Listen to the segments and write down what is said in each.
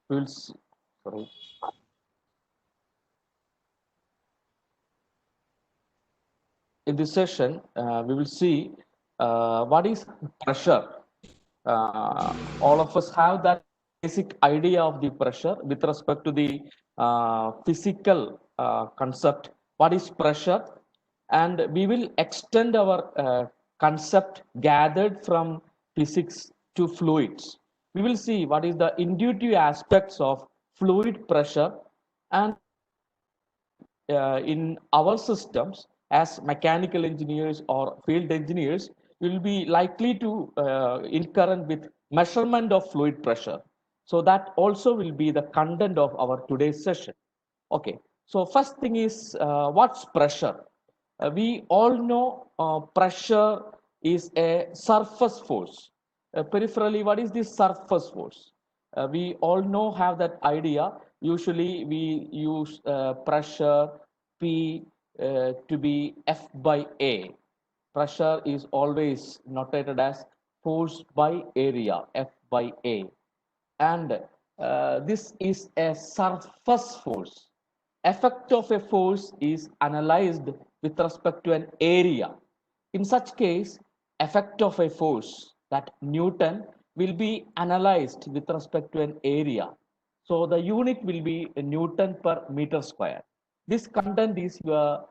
We will see, sorry. In this session, we will see what is pressure. All of us have that basic idea of the pressure with respect to the physical concept. What is pressure? And we will extend our concept gathered from physics to fluids. We will see what is the intuitive aspects of fluid pressure, and in our systems as mechanical engineers or field engineers will be likely to incur with measurement of fluid pressure. So that also will be the content of our today's session. Okay, so first thing is what's pressure? We all know pressure is a surface force. Peripherally, what is this surface force? We all know, have that idea. Usually we use pressure P to be F by A. Pressure is always notated as force by area, F by A. And this is a surface force. Effect of a force is analyzed with respect to an area. In such case, effect of a force, that Newton, will be analyzed with respect to an area. So the unit will be Newton per meter square. This content is your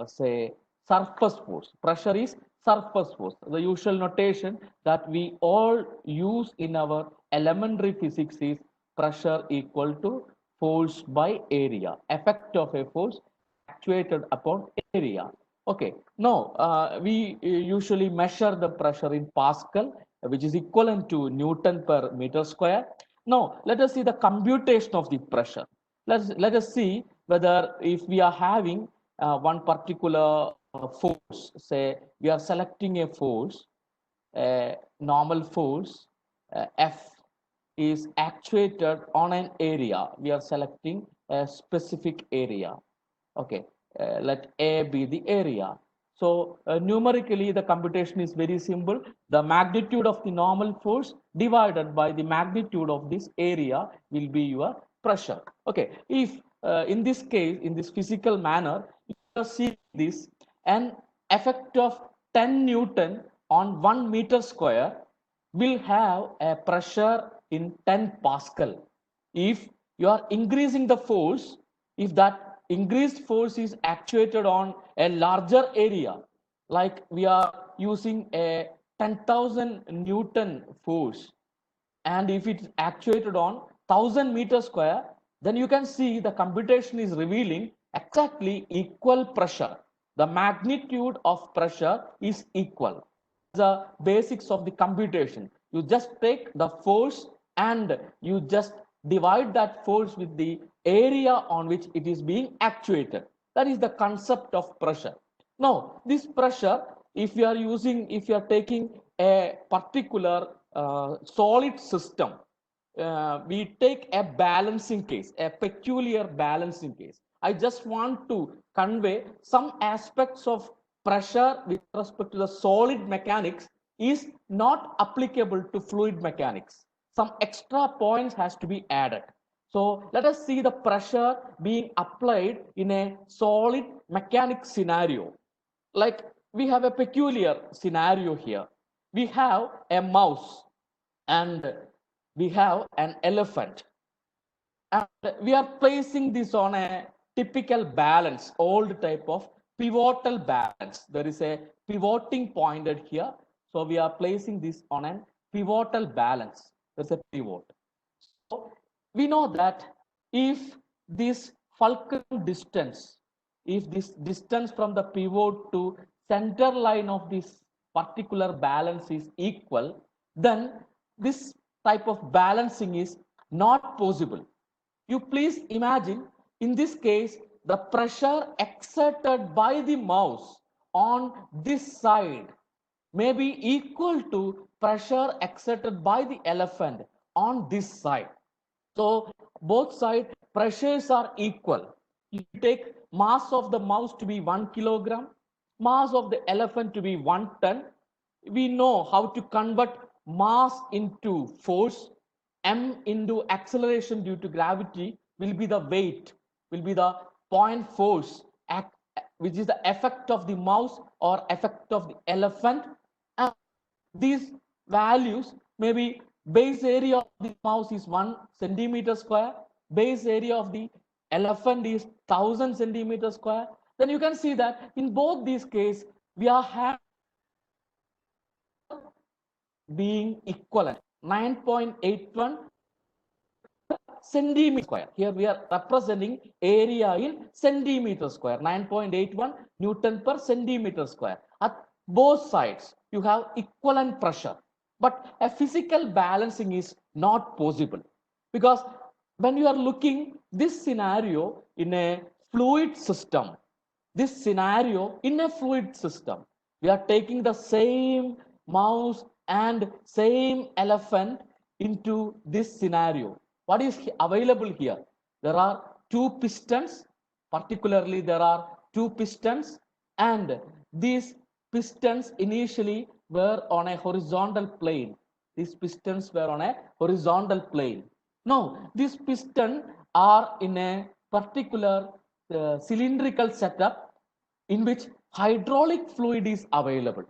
say surface force. Pressure is surface force. The usual notation that we all use in our elementary physics is pressure equal to force by area. Effect of a force actuated upon area. Okay. Now we usually measure the pressure in Pascal, which is equivalent to Newton per meter square. Now let us see the computation of the pressure. Let us see whether if we are having one particular force, say we are selecting a force, a normal force, F is actuated on an area. We are selecting a specific area. Okay, let A be the area. So numerically, the computation is very simple. The magnitude of the normal force divided by the magnitude of this area will be your pressure. Okay, if in this case, in this physical manner, you see this, an effect of 10 Newton on 1 meter square will have a pressure in 10 Pascal. If you are increasing the force, if that increased force is actuated on a larger area, like we are using a 10,000 Newton force, and if it's actuated on 1000 meters square, then you can see the computation is revealing exactly equal pressure. The magnitude of pressure is equal. The basics of the computation. You just take the force and you just divide that force with the area on which it is being actuated. That is the concept of pressure. Now, this pressure, if you are using, if you are taking a particular solid system, we take a balancing case, a peculiar balancing case. I just want to convey some aspects of pressure with respect to the solid mechanics is not applicable to fluid mechanics. Some extra points has to be added. So let us see the pressure being applied in a solid mechanics scenario. Like we have a peculiar scenario here. We have a mouse and we have an elephant, and we are placing this on a typical balance, old type of pivotal balance. There is a pivoting pointed here, so we are placing this on a pivotal balance. There's a pivot. So we know that if this fulcrum distance, if this distance from the pivot to center line of this particular balance is equal, then this type of balancing is not possible. You please imagine, in this case, the pressure exerted by the mouse on this side may be equal to pressure exerted by the elephant on this side. So both side pressures are equal. You take mass of the mouse to be 1 kilogram, mass of the elephant to be 1 ton. We know how to convert mass into force. m into acceleration due to gravity will be the weight, will be the point force, which is the effect of the mouse or effect of the elephant. And these values, maybe base area of the mouse is 1 centimeter square, base area of the elephant is 1000 centimeter square. Then you can see that in both these cases we are having being equivalent 9.81 centimeter square. Here we are representing area in centimeter square, 9.81 Newton per centimeter square. At both sides, you have equivalent pressure. But a physical balancing is not possible, because when you are looking this scenario in a fluid system, we are taking the same mouse and same elephant into this scenario. What is available here? There are two pistons, particularly there are two pistons, and these pistons initially were on a horizontal plane. These pistons were on a horizontal plane. Now, these pistons are in a particular cylindrical setup in which hydraulic fluid is available.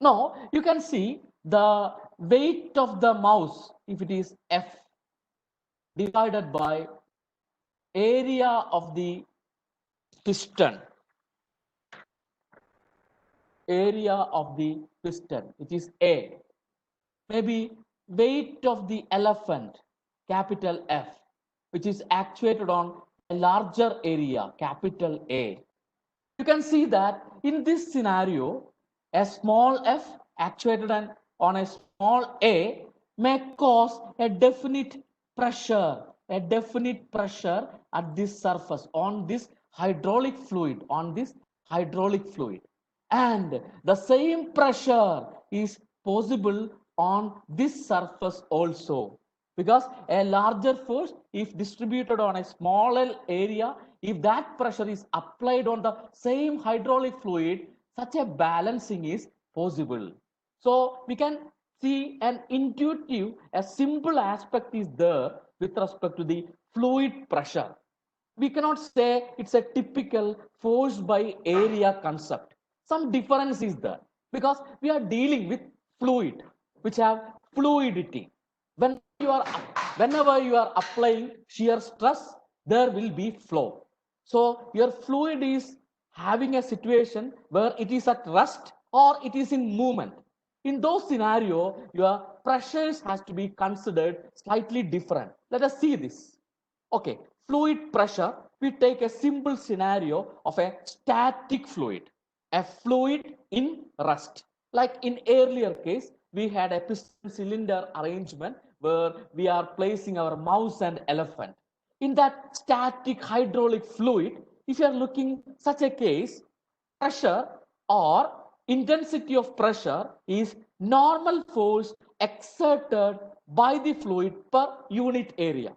Now, you can see the weight of the mouse, if it is F, divided by area of the piston, which is A. Maybe weight of the elephant, capital F, which is actuated on a larger area, capital A. You can see that in this scenario, a small f actuated on a small a may cause a definite pressure at this surface, on this hydraulic fluid, and the same pressure is possible on this surface also, because a larger force, if distributed on a smaller area, if that pressure is applied on the same hydraulic fluid, such a balancing is possible. So we can see an intuitive, a simple aspect is there with respect to the fluid pressure. We cannot say it's a typical force by area concept. Some difference is there, because we are dealing with fluid which have fluidity. Whenever you are applying shear stress, there will be flow. So your fluid is having a situation where it is at rest or it is in movement. In those scenarios, your pressures has to be considered slightly different. Let us see this. Okay, fluid pressure, we take a simple scenario of a static fluid, a fluid in rest. Like in earlier case, we had a piston cylinder arrangement where we are placing our mouse and elephant. In that static hydraulic fluid, if you are looking such a case, pressure or intensity of pressure is normal force exerted by the fluid per unit area.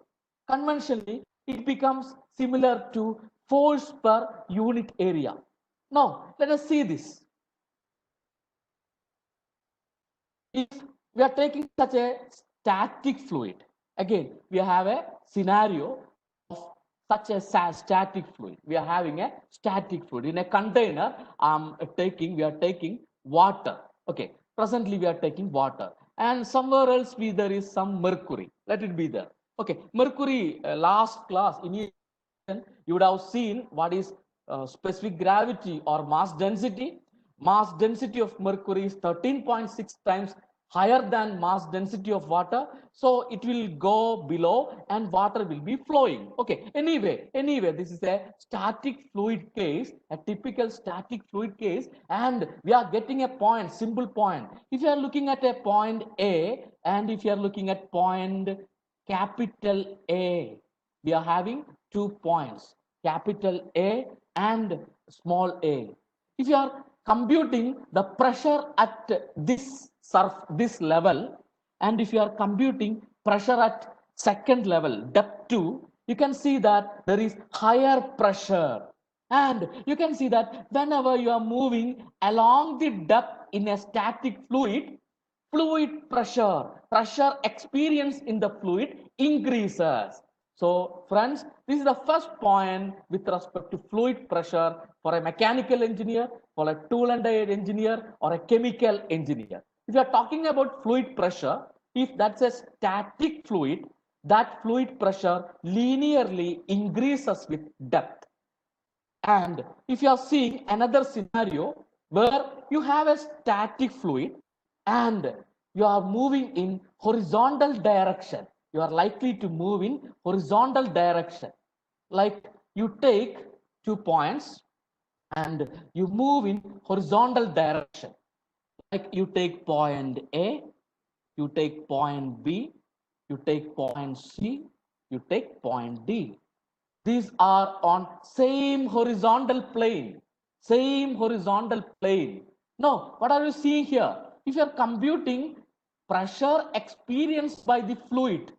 Conventionally, it becomes similar to force per unit area. Now, let us see this. If we are taking such a static fluid, again, we have a scenario of such a static fluid. We are having a static fluid. In a container, we are taking water. Okay, presently we are taking water. And somewhere else there is some mercury. Let it be there. Okay, mercury, last class, you would have seen what is specific gravity or mass density. Mass density of mercury is 13.6 times higher than mass density of water, so it will go below and water will be flowing. Okay, anyway, this is a static fluid case, a typical static fluid case, and we are getting a point, simple point. If you are looking at a point A and if you are looking at point capital A, we are having 2 points, capital A and small a. If you are computing the pressure at this level, and if you are computing pressure at second level, depth 2, you can see that there is higher pressure. And you can see that whenever you are moving along the depth in a static fluid, pressure experience in the fluid increases. So friends, this is the first point with respect to fluid pressure for a mechanical engineer, for a tool and die engineer, or a chemical engineer. If you are talking about fluid pressure, if that's a static fluid, that fluid pressure linearly increases with depth. And if you are seeing another scenario where you have a static fluid and you are moving in horizontal direction, you are likely to move in horizontal direction. Like you take 2 points and you move in horizontal direction. Like you take point A, you take point B, you take point C, you take point D. These are on same horizontal plane, same horizontal plane. Now, what are you seeing here? If you are computing pressure experienced by the fluid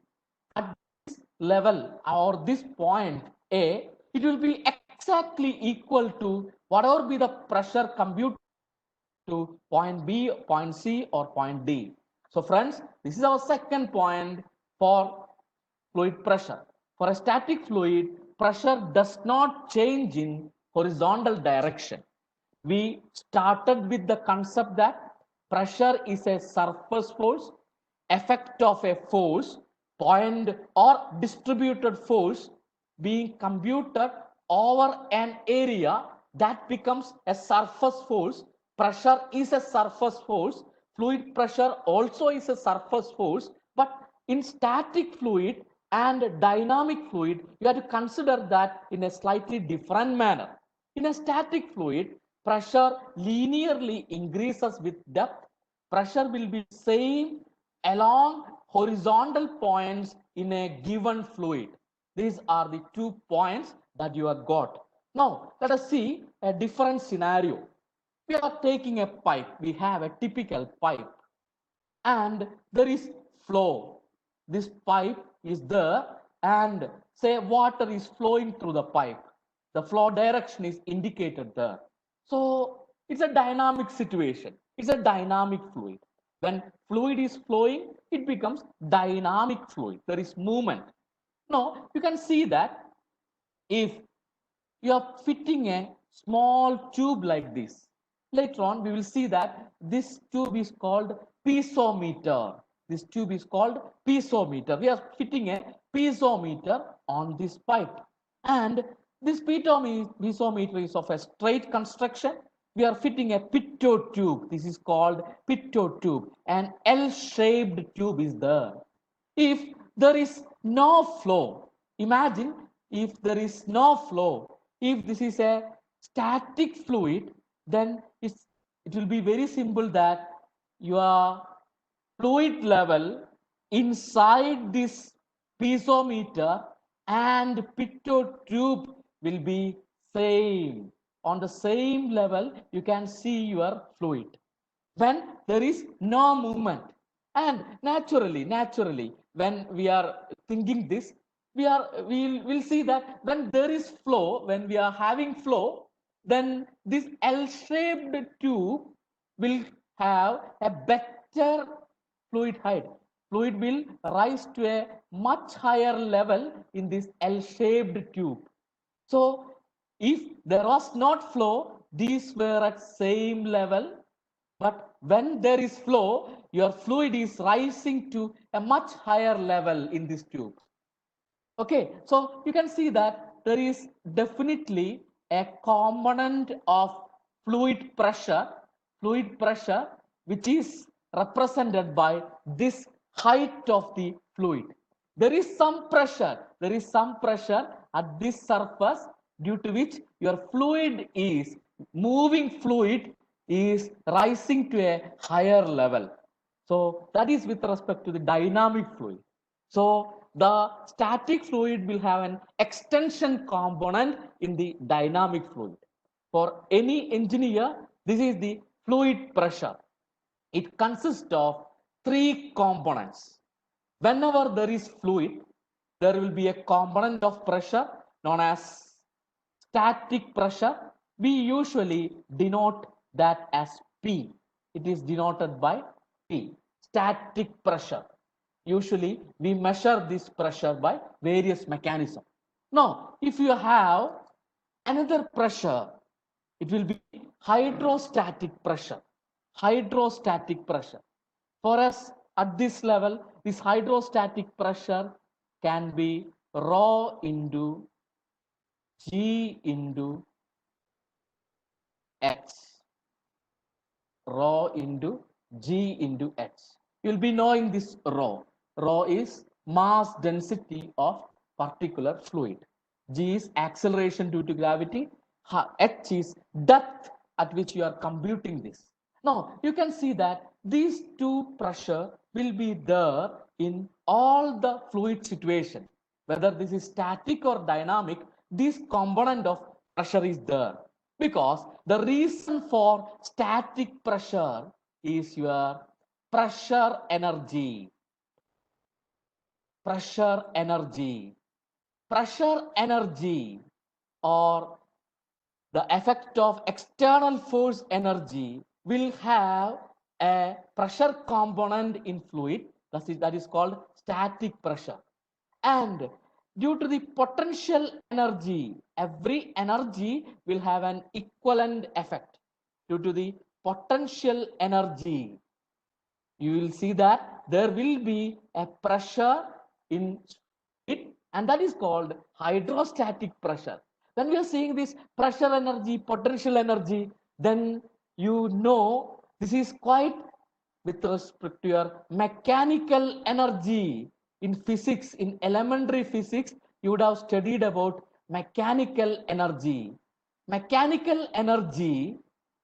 at this level or this point A, it will be exactly equal to whatever be the pressure computed to point B, point C, or point D. So friends, this is our second point for fluid pressure. For a static fluid, pressure does not change in horizontal direction. We started with the concept that pressure is a surface force, effect of a force, point or distributed force being computed over an area that becomes a surface force. Pressure is a surface force. Fluid pressure also is a surface force. But in static fluid and dynamic fluid, you have to consider that in a slightly different manner. In a static fluid, pressure linearly increases with depth. Pressure will be same along horizontal points in a given fluid. These are the 2 points that you have got. Now, let us see a different scenario. We are taking a pipe. We have a typical pipe and there is flow. This pipe is there and say water is flowing through the pipe. The flow direction is indicated there. So it's a dynamic situation. It's a dynamic fluid. When fluid is flowing, it becomes dynamic fluid. There is movement. Now you can see that if you are fitting a small tube like this. Later on, we will see that this tube is called piezometer. This tube is called piezometer. We are fitting a piezometer on this pipe. And this piezometer is of a straight construction. We are fitting a pitot tube. This is called pitot tube. An L-shaped tube is there. If there is no flow, imagine if there is no flow, if this is a static fluid, then it will be very simple that your fluid level inside this piezometer and pitot tube will be same. On the same level, you can see your fluid when there is no movement. And naturally when we are thinking this, we'll see that when there is flow, when we are having flow, then this L-shaped tube will have a better fluid height. Fluid will rise to a much higher level in this L-shaped tube. So if there was not flow, these were at same level, but when there is flow, your fluid is rising to a much higher level in this tube. Okay, so you can see that there is definitely a component of fluid pressure, which is represented by this height of the fluid. There is some pressure at this surface due to which your moving fluid is rising to a higher level. So that is with respect to the dynamic fluid. So the static fluid will have an extension component in the dynamic fluid. For any engineer, this is the fluid pressure. It consists of 3 components. Whenever there is fluid, there will be a component of pressure known as static pressure. We usually denote that as P. It is denoted by P, static pressure. usually we measure this pressure by various mechanisms. Now, if you have another pressure, it will be hydrostatic pressure. Hydrostatic pressure. For us at this level, this hydrostatic pressure can be rho into G into X. Rho into G into X. You'll be knowing this rho. Rho is mass density of particular fluid. G is acceleration due to gravity. H is depth at which you are computing this. Now, you can see that these two pressure will be there in all the fluid situation. Whether this is static or dynamic, this component of pressure is there. Because the reason for static pressure is your pressure energy. Pressure energy. Pressure energy or the effect of external force energy will have a pressure component in fluid that is called static pressure. And due to the potential energy, every energy will have an equivalent effect. Due to the potential energy, you will see that there will be a pressure in it, and that is called hydrostatic pressure. When we are seeing this pressure energy, potential energy, then you know this is quite with respect to your mechanical energy. In physics, in elementary physics, you would have studied about mechanical energy. Mechanical energy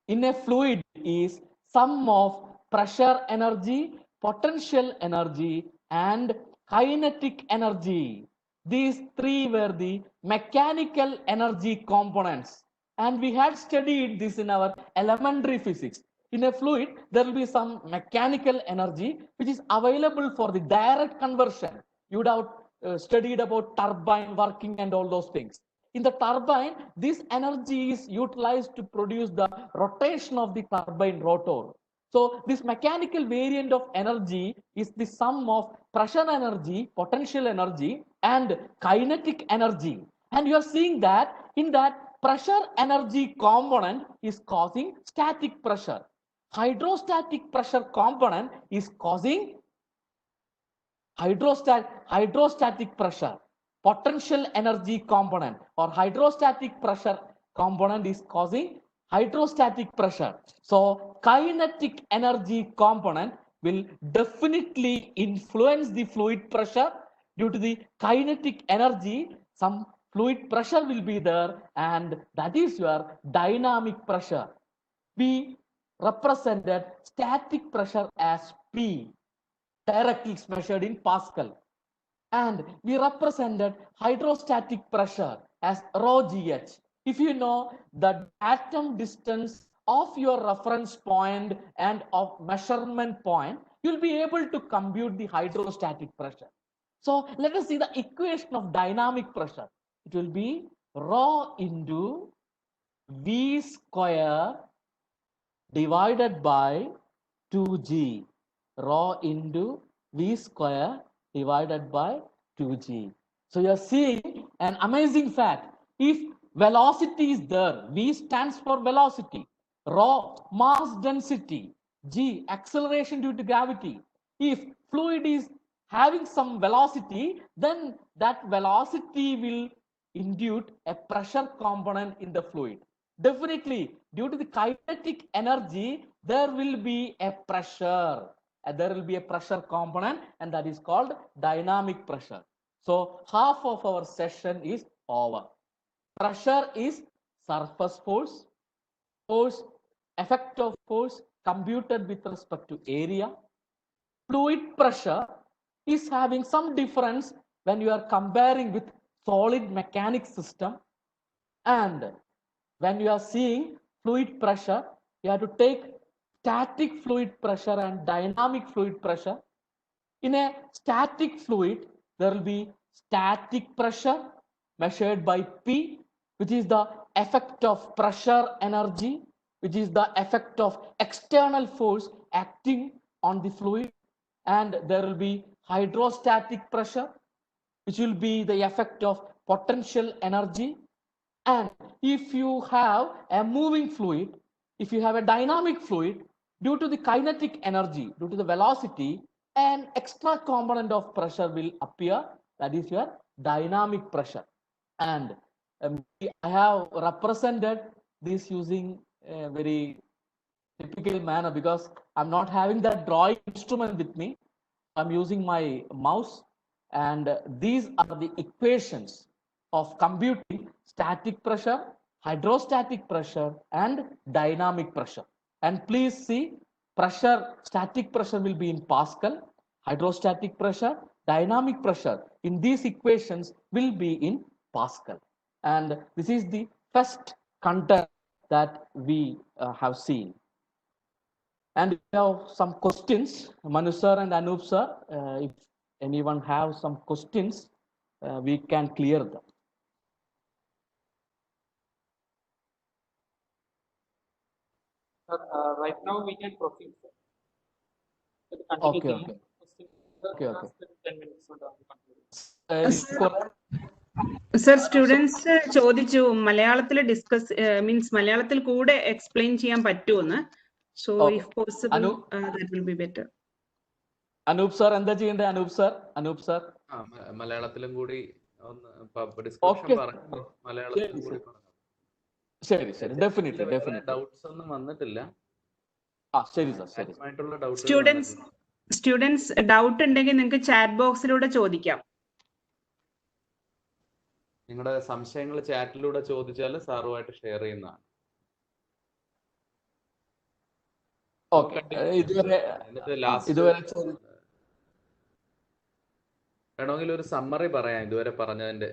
in a fluid is sum of pressure energy, potential energy, and kinetic energy. These three were the mechanical energy components. And we had studied this in our elementary physics. In a fluid, there will be some mechanical energy which is available for the direct conversion. You would have studied about turbine working and all those things. In the turbine, this energy is utilized to produce the rotation of the turbine rotor. So this mechanical variant of energy is the sum of pressure energy, potential energy, and kinetic energy. And you are seeing that in that pressure energy component is causing static pressure. Hydrostatic pressure component is causing hydrostatic pressure. Potential energy component or hydrostatic pressure component is causing hydrostatic pressure. So kinetic energy component will definitely influence the fluid pressure. Due to the kinetic energy, some fluid pressure will be there, and that is your dynamic pressure. We represented static pressure as P, directly measured in Pascal. And we represented hydrostatic pressure as rho GH. If you know the atom distance of your reference point and of measurement point, you'll be able to compute the hydrostatic pressure. So let us see the equation of dynamic pressure. It will be rho into V square divided by 2G. Rho into V square divided by 2G. So you're seeing an amazing fact. If velocity is there, V stands for velocity, rho mass density, G acceleration due to gravity. If fluid is having some velocity, then that velocity will induce a pressure component in the fluid. Definitely, due to the kinetic energy, there will be a pressure. There will be a pressure component, and that is called dynamic pressure. So half of our session is over. Pressure is surface force, force, effect of force computed with respect to area. Fluid pressure is having some difference when you are comparing with solid mechanics system. And when you are seeing fluid pressure, you have to take static fluid pressure and dynamic fluid pressure. In a static fluid, there will be static pressure measured by P, which is the effect of pressure energy, which is the effect of external force acting on the fluid. And there will be hydrostatic pressure, which will be the effect of potential energy. And if you have a moving fluid, if you have a dynamic fluid, due to the kinetic energy, due to the velocity, an extra component of pressure will appear, that is your dynamic pressure. And I have represented this using a very typical manner because I'm not having that drawing instrument with me. I'm using my mouse, and these are the equations of computing static pressure, hydrostatic pressure, and dynamic pressure. And please see, pressure, static pressure will be in Pascal, hydrostatic pressure, dynamic pressure in these equations will be in Pascal. And this is the first content that we have seen. And we have some questions, Manu sir and Anup sir. If anyone have some questions, we can clear them. Right now we can proceed. Okay, okay. Okay, okay. 10 minutes. Sir students ചോദിച്ചു മലയാളത്തിൽ discuss means മലയാളത്തിൽ കൂടെ explain ചെയ്യാൻ പറ്റുമെന്ന്. So if possible that will be better. Anoop sir എന്താ ചെയ്യണ്ടേ? Anoop sir മലയാളത്തിലും കൂടി ഡിസ്കഷൻ പറഞ്ഞു. മലയാളത്തിലും കൂടി പറഞ്ഞു. ശരി ശരി, ഡെഫിനറ്റ്ലി ഡൗട്ട്സ് ഒന്നും വന്നിട്ടില്ല. ശരി സർ, ശരി. സ്റ്റുഡൻസ് ഡൗട്ട് ഉണ്ടെങ്കിൽ നിങ്ങൾക്ക് ചാറ്റ് ബോക്സിലൂടെ ചോദിക്കാം. നിങ്ങളുടെ സംശയങ്ങൾ ചാറ്റിലൂടെ ചോദിച്ചാൽ സാറുമായിട്ട് ഷെയർ ചെയ്യുന്നതാണ്. വേണമെങ്കിൽ ഒരു സമ്മറി പറയാം ഇതുവരെ പറഞ്ഞതിന്റെ.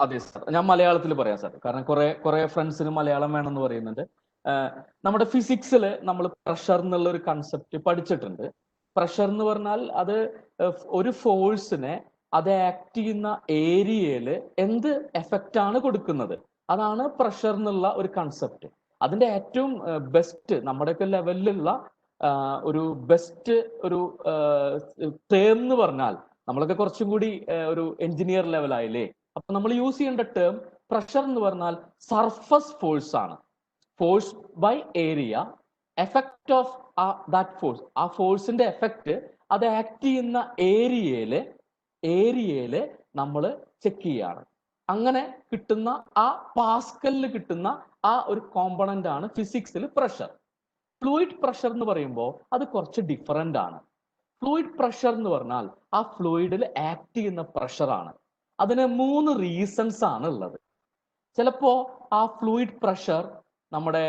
അതെ സാർ, ഞാൻ മലയാളത്തിൽ പറയാം സാർ, കാരണം കുറെ ഫ്രണ്ട്സിന് മലയാളം വേണമെന്ന് പറയുന്നുണ്ട്. നമ്മുടെ ഫിസിക്സിൽ നമ്മൾ പ്രഷർ എന്നുള്ള ഒരു കൺസെപ്റ്റ് പഠിച്ചിട്ടുണ്ട്. പ്രഷർ എന്ന് പറഞ്ഞാൽ അത് ഒരു ഫോഴ്സിനെ അത് ആക്ട് ചെയ്യുന്ന ഏരിയയിൽ എന്ത് എഫക്റ്റ് ആണ് കൊടുക്കുന്നത്, അതാണ് പ്രഷർ എന്നുള്ള ഒരു കൺസെപ്റ്റ്. അതിന്റെ ഏറ്റവും ബെസ്റ്റ് നമ്മുടെയൊക്കെ ലെവലിലുള്ള ഒരു ബെസ്റ്റ് ഒരു ടേം എന്ന് പറഞ്ഞാൽ, നമ്മളൊക്കെ കുറച്ചും കൂടി ഒരു എഞ്ചിനീയർ ലെവലായില്ലേ, അപ്പൊ നമ്മൾ യൂസ് ചെയ്യേണ്ട ടേം പ്രഷർ എന്ന് പറഞ്ഞാൽ സർഫസ് ഫോഴ്സ് ആണ്. Force by area, effect of that force, ആ ഫോഴ്സിന്റെ എഫക്റ്റ് അത് ആക്ട് ചെയ്യുന്ന ഏരിയയില് നമ്മൾ ചെക്ക് ചെയ്യാണ്. അങ്ങനെ കിട്ടുന്ന ആ പാസ്കലിൽ കിട്ടുന്ന ആ ഒരു കോമ്പണന്റ് ആണ് ഫിസിക്സിൽ പ്രഷർ. ഫ്ലൂയിഡ് പ്രഷർ എന്ന് പറയുമ്പോൾ അത് കുറച്ച് ഡിഫറെന്റ് ആണ്. ഫ്ലൂയിഡ് പ്രഷർ എന്ന് പറഞ്ഞാൽ ആ ഫ്ലൂയിഡിൽ ആക്ട് ചെയ്യുന്ന പ്രഷറാണ്. അതിന് 3 റീസൺസ് ആണ് ഉള്ളത്. ചിലപ്പോ ആ ഫ്ലൂയിഡ് പ്രഷർ നമ്മുടെ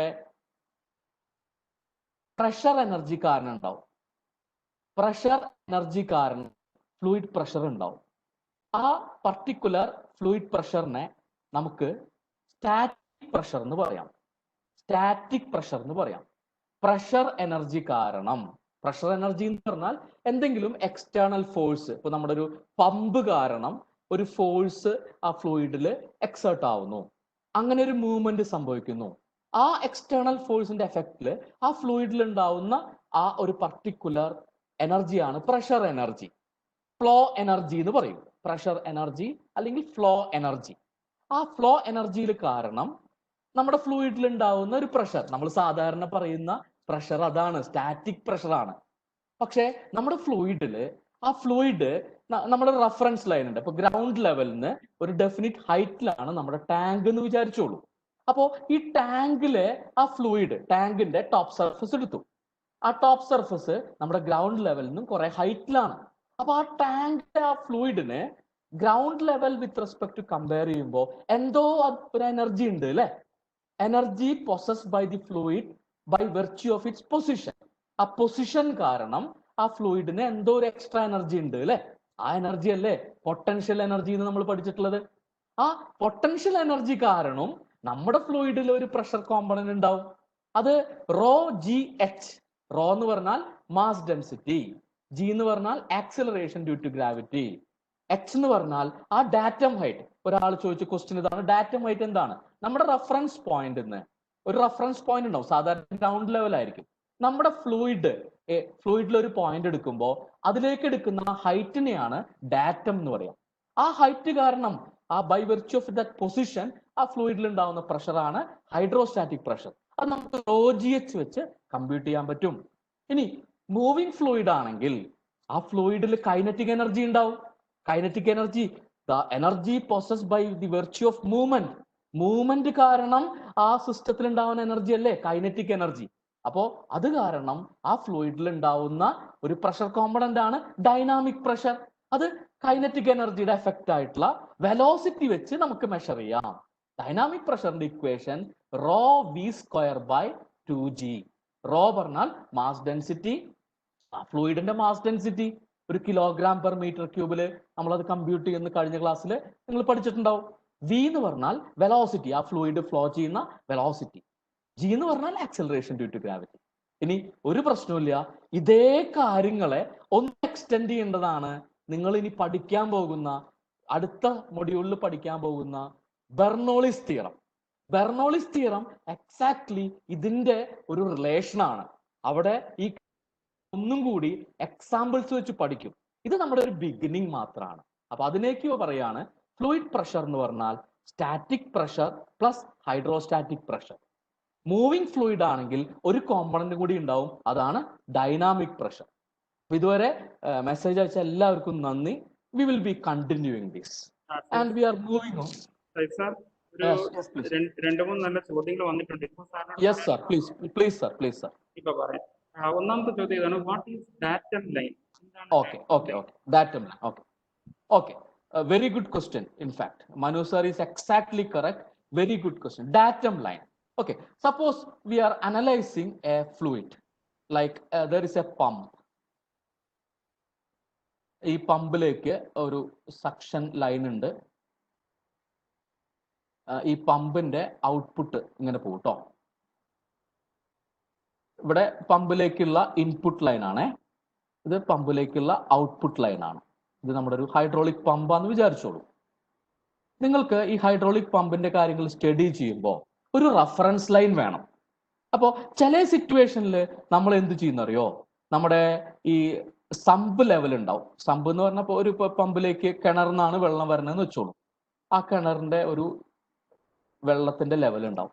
പ്രഷർ എനർജി കാരണം ഉണ്ടാവും. പ്രഷർ എനർജി കാരണം ഫ്ലൂയിഡ് പ്രഷർ ഉണ്ടാവും. ആ പർട്ടിക്കുലർ ഫ്ലൂയിഡ് പ്രഷറിനെ നമുക്ക് സ്റ്റാറ്റിക് പ്രഷർ എന്ന് പറയാം. സ്റ്റാറ്റിക് പ്രഷർ എന്ന് പറയാം. പ്രഷർ എനർജി കാരണം, പ്രഷർ എനർജി എന്ന് പറഞ്ഞാൽ എന്തെങ്കിലും എക്സ്റ്റേണൽ ഫോഴ്സ്, ഇപ്പൊ നമ്മുടെ ഒരു പമ്പ് കാരണം ഒരു ഫോഴ്സ് ആ ഫ്ലൂയിഡിൽ എക്സേർട്ട് ആവുന്നു, അങ്ങനെ ഒരു മൂവ്മെന്റ് സംഭവിക്കുന്നു. ആ എക്സ്റ്റേണൽ ഫോഴ്സിന്റെ എഫക്റ്റില് ആ ഫ്ലൂയിഡിൽ ഉണ്ടാവുന്ന ആ ഒരു പർട്ടിക്കുലർ എനർജിയാണ് പ്രഷർ എനർജി. ഫ്ലോ എനർജി എന്ന് പറയും. പ്രഷർ എനർജി അല്ലെങ്കിൽ ഫ്ലോ എനർജി. ആ ഫ്ലോ എനർജിയിൽ കാരണം നമ്മുടെ ഫ്ലൂയിഡിൽ ഉണ്ടാവുന്ന ഒരു പ്രഷർ, നമ്മൾ സാധാരണ പറയുന്ന പ്രഷർ അതാണ്, സ്റ്റാറ്റിക് പ്രഷർ ആണ്. പക്ഷെ നമ്മുടെ ഫ്ലൂയിഡില് ആ ഫ്ലൂയിഡ് നമ്മുടെ റഫറൻസ് ലൈൻ ഉണ്ട്. ഇപ്പൊ ഗ്രൗണ്ട് ലെവലിൽ നിന്ന് ഒരു ഡെഫിനിറ്റ് ഹൈറ്റിലാണ് നമ്മുടെ ടാങ്ക് എന്ന് വിചാരിച്ചോളൂ. അപ്പോ ഈ ടാങ്കിലെ ആ ഫ്ലൂയിഡ് ടാങ്കിന്റെ ടോപ്പ് സർഫസ് എടുത്തു. ആ ടോപ്പ് സർഫസ് നമ്മുടെ ഗ്രൗണ്ട് ലെവലിൽ നിന്നും കുറെ ഹൈറ്റിലാണ്. അപ്പൊ ആ ടാങ്കിന്റെ ആ ഫ്ലൂയിഡിന് ground level with respect to compare ചെയ്യുമ്പോൾ എന്തോ ഒരു എനർജി ഉണ്ട് അല്ലെ. Energy possessed by the fluid by virtue of its position. ആ പൊസിഷൻ കാരണം ആ ഫ്ലൂയിഡിന് എന്തോ ഒരു എക്സ്ട്രാ എനർജി ഉണ്ട് അല്ലെ. ആ എനർജി അല്ലേ പൊട്ടൻഷ്യൽ എനർജി എന്ന് നമ്മൾ പഠിച്ചിട്ടുള്ളത്. ആ പൊട്ടൻഷ്യൽ എനർജി കാരണം നമ്മുടെ ഫ്ലൂയിഡിൽ ഒരു പ്രഷർ കോമ്പണന്റ് ഉണ്ടാവും. അത് റോ ജി എച്ച്. റോ എന്ന് പറഞ്ഞാൽ മാസ് ഡെൻസിറ്റി, ജി എന്ന് പറഞ്ഞാൽ acceleration due to gravity, H എന്ന് പറഞ്ഞാൽ ആ ഡാറ്റം ഹൈറ്റ്. ഒരാൾ ചോദിച്ച ക്വസ്റ്റ്യൻ ഇതാണ്, ഡാറ്റം ഹൈറ്റ് എന്താണ്? നമ്മുടെ റഫറൻസ് പോയിന്റ് ഒരു റഫറൻസ് പോയിന്റ് ഉണ്ടാവും. സാധാരണ ഗ്രൗണ്ട് ലെവൽ ആയിരിക്കും. നമ്മുടെ ഫ്ലൂയിഡിൽ ഒരു പോയിന്റ് എടുക്കുമ്പോൾ അതിലേക്ക് എടുക്കുന്ന ഹൈറ്റിനെയാണ് ഡാറ്റം എന്ന് പറയാം. ആ ഹൈറ്റ് കാരണം by virtue of that position ആ ഫ്ലൂയിഡിൽ ഉണ്ടാവുന്ന പ്രഷറാണ് ഹൈഡ്രോസ്റ്റാറ്റിക് പ്രഷർ. അത് നമുക്ക് OGH വെച്ച് കമ്പ്യൂട്ട് ചെയ്യാൻ പറ്റും. ഇനി മൂവിങ് ഫ്ലൂയിഡ് ആണെങ്കിൽ ആ ഫ്ലൂയിഡിൽ കൈനറ്റിക് എനർജി ഉണ്ടാവും. Kinetic energy, the energy possessed by the virtue of movement കാരണം ആ സിസ്റ്റത്തിൽ ഉണ്ടാവുന്ന എനർജി അല്ലേ കൈനറ്റിക് എനർജി. അപ്പോ അത് കാരണം ആ ഫ്ലൂയിഡിൽ ഉണ്ടാവുന്ന ഒരു പ്രഷർ കോമ്പണന്റ് ആണ് ഡൈനാമിക് പ്രഷർ. അത് കൈനറ്റിക് എനർജിയുടെ എഫക്റ്റ് ആയിട്ടുള്ള വെലോസിറ്റി വെച്ച് നമുക്ക് മെഷർ ചെയ്യാം. ഡൈനാമിക് പ്രഷറിന്റെ equation rho v square by 2g. Rho പറഞ്ഞാൽ മാസ് ഡെൻസിറ്റി, ഫ്ലൂയിഡിന്റെ മാസ് ഡെൻസിറ്റി. 1 kg/m³ നമ്മളത് കമ്പ്യൂട്ട് ചെയ്യുന്ന കഴിഞ്ഞ ക്ലാസ്സിൽ നിങ്ങൾ പഠിച്ചിട്ടുണ്ടാവും. വി എന്ന് പറഞ്ഞാൽ വെലോസിറ്റി, ആ ഫ്ലൂയിഡ് ഫ്ലോ ചെയ്യുന്ന വെലോസിറ്റി. ജി എന്ന് പറഞ്ഞാൽ ആക്സലറേഷൻ ഡ്യൂ ടു ഗ്രാവിറ്റി. ഇനി ഒരു പ്രശ്നമില്ല, ഇതേ കാര്യങ്ങളെ ഒന്ന് എക്സ്റ്റെൻഡ് ചെയ്യേണ്ടതാണ് നിങ്ങൾ ഇനി പഠിക്കാൻ പോകുന്ന, അടുത്ത മൊഡ്യൂളിൽ പഠിക്കാൻ പോകുന്ന Bernoulli's theorem. Bernoulli's theorem exactly ഇതിന്റെ ഒരു റിലേഷൻ ആണ്. അവിടെ ഈ ഒന്നും കൂടി എക്സാമ്പിൾസ് വെച്ച് പഠിക്കും. ഇത് നമ്മുടെ ഒരു ബിഗിനിങ് മാത്രമാണ്. അപ്പൊ അതിലേക്ക് പറയാണ് ഫ്ലൂയിഡ് പ്രഷർ എന്ന് പറഞ്ഞാൽ static pressure plus hydrostatic pressure. Moving fluid ആണെങ്കിൽ ഒരു കോമ്പണന്റ് കൂടി ഉണ്ടാവും, അതാണ് ഡൈനാമിക് പ്രഷർ. ഇതുവരെ മെസ്സേജ് അയച്ച എല്ലാവർക്കും നന്ദി. We will be continuing this and we are moving on. രണ്ട് മൂന്ന് നല്ല ചോദ്യങ്ങൾ വന്നിട്ടുണ്ട്. Yes sir, please sir. ഇപ്പൊ പറയാം. ഒന്നാമത്തെ ചോദ്യം ഇതാണ്, what is datum line? Okay. Datum line. Okay. Very good question. In fact, Manu sir is exactly correct. Very good question. Datum line. Okay. Suppose we are analyzing a fluid, like there is a pump. ഈ പമ്പിലേക്ക് ഒരു suction line ഉണ്ട്. ഈ പമ്പിന്റെ output ഇങ്ങനെ പോകും കേട്ടോ. ഇവിടെ പമ്പിലേക്കുള്ള input line ആണേ, ഇത് പമ്പിലേക്കുള്ള ഔട്ട്പുട്ട് ലൈൻ ആണ്. ഇത് നമ്മുടെ ഒരു ഹൈഡ്രോളിക് പമ്പാന്ന് വിചാരിച്ചോളൂ. നിങ്ങൾക്ക് ഈ ഹൈഡ്രോളിക് പമ്പിന്റെ കാര്യങ്ങൾ സ്റ്റഡി ചെയ്യുമ്പോൾ ഒരു റഫറൻസ് ലൈൻ വേണം. അപ്പോൾ ചില സിറ്റുവേഷനിൽ നമ്മൾ എന്ത് ചെയ്യുന്നറിയോ, നമ്മുടെ ഈ സമ്പ് ലെവൽ ഉണ്ടാവും. സമ്പ് എന്ന് പറഞ്ഞപ്പോൾ ഒരു പമ്പിലേക്ക് കിണറിന്നാണ് വെള്ളം വരുന്നതെന്ന് വെച്ചോളൂ. ആ കിണറിന്റെ ഒരു വെള്ളത്തിന്റെ ലെവൽ ഉണ്ടാവും.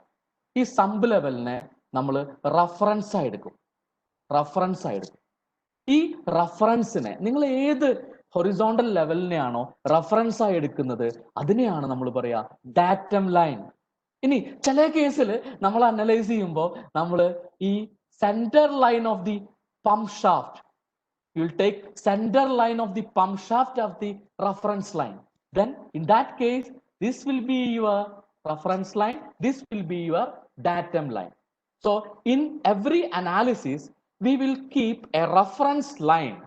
ഈ സമ്പ് ലെവലിനെ നമ്മൾ റഫറൻസ് ആയി എടുക്കും. ഈ റഫറൻസിനെ നിങ്ങൾ ഏത് ഹൊറിസോണ്ടൽ ലെവലിനെയാണോ റഫറൻസ് ആയി എടുക്കുന്നത് അതിനെയാണ് നമ്മൾ പറയാ ഡാറ്റം ലൈൻ. ഇനി ചില കേസിൽ നമ്മൾ അനലൈസ് ചെയ്യുമ്പോൾ നമ്മൾ ഈ centre line of the pump shaft, you will take center line of the pump shaft of the reference line. Then in that case, this will be your reference line, this will be your datum line. So in every analysis, we will keep a reference line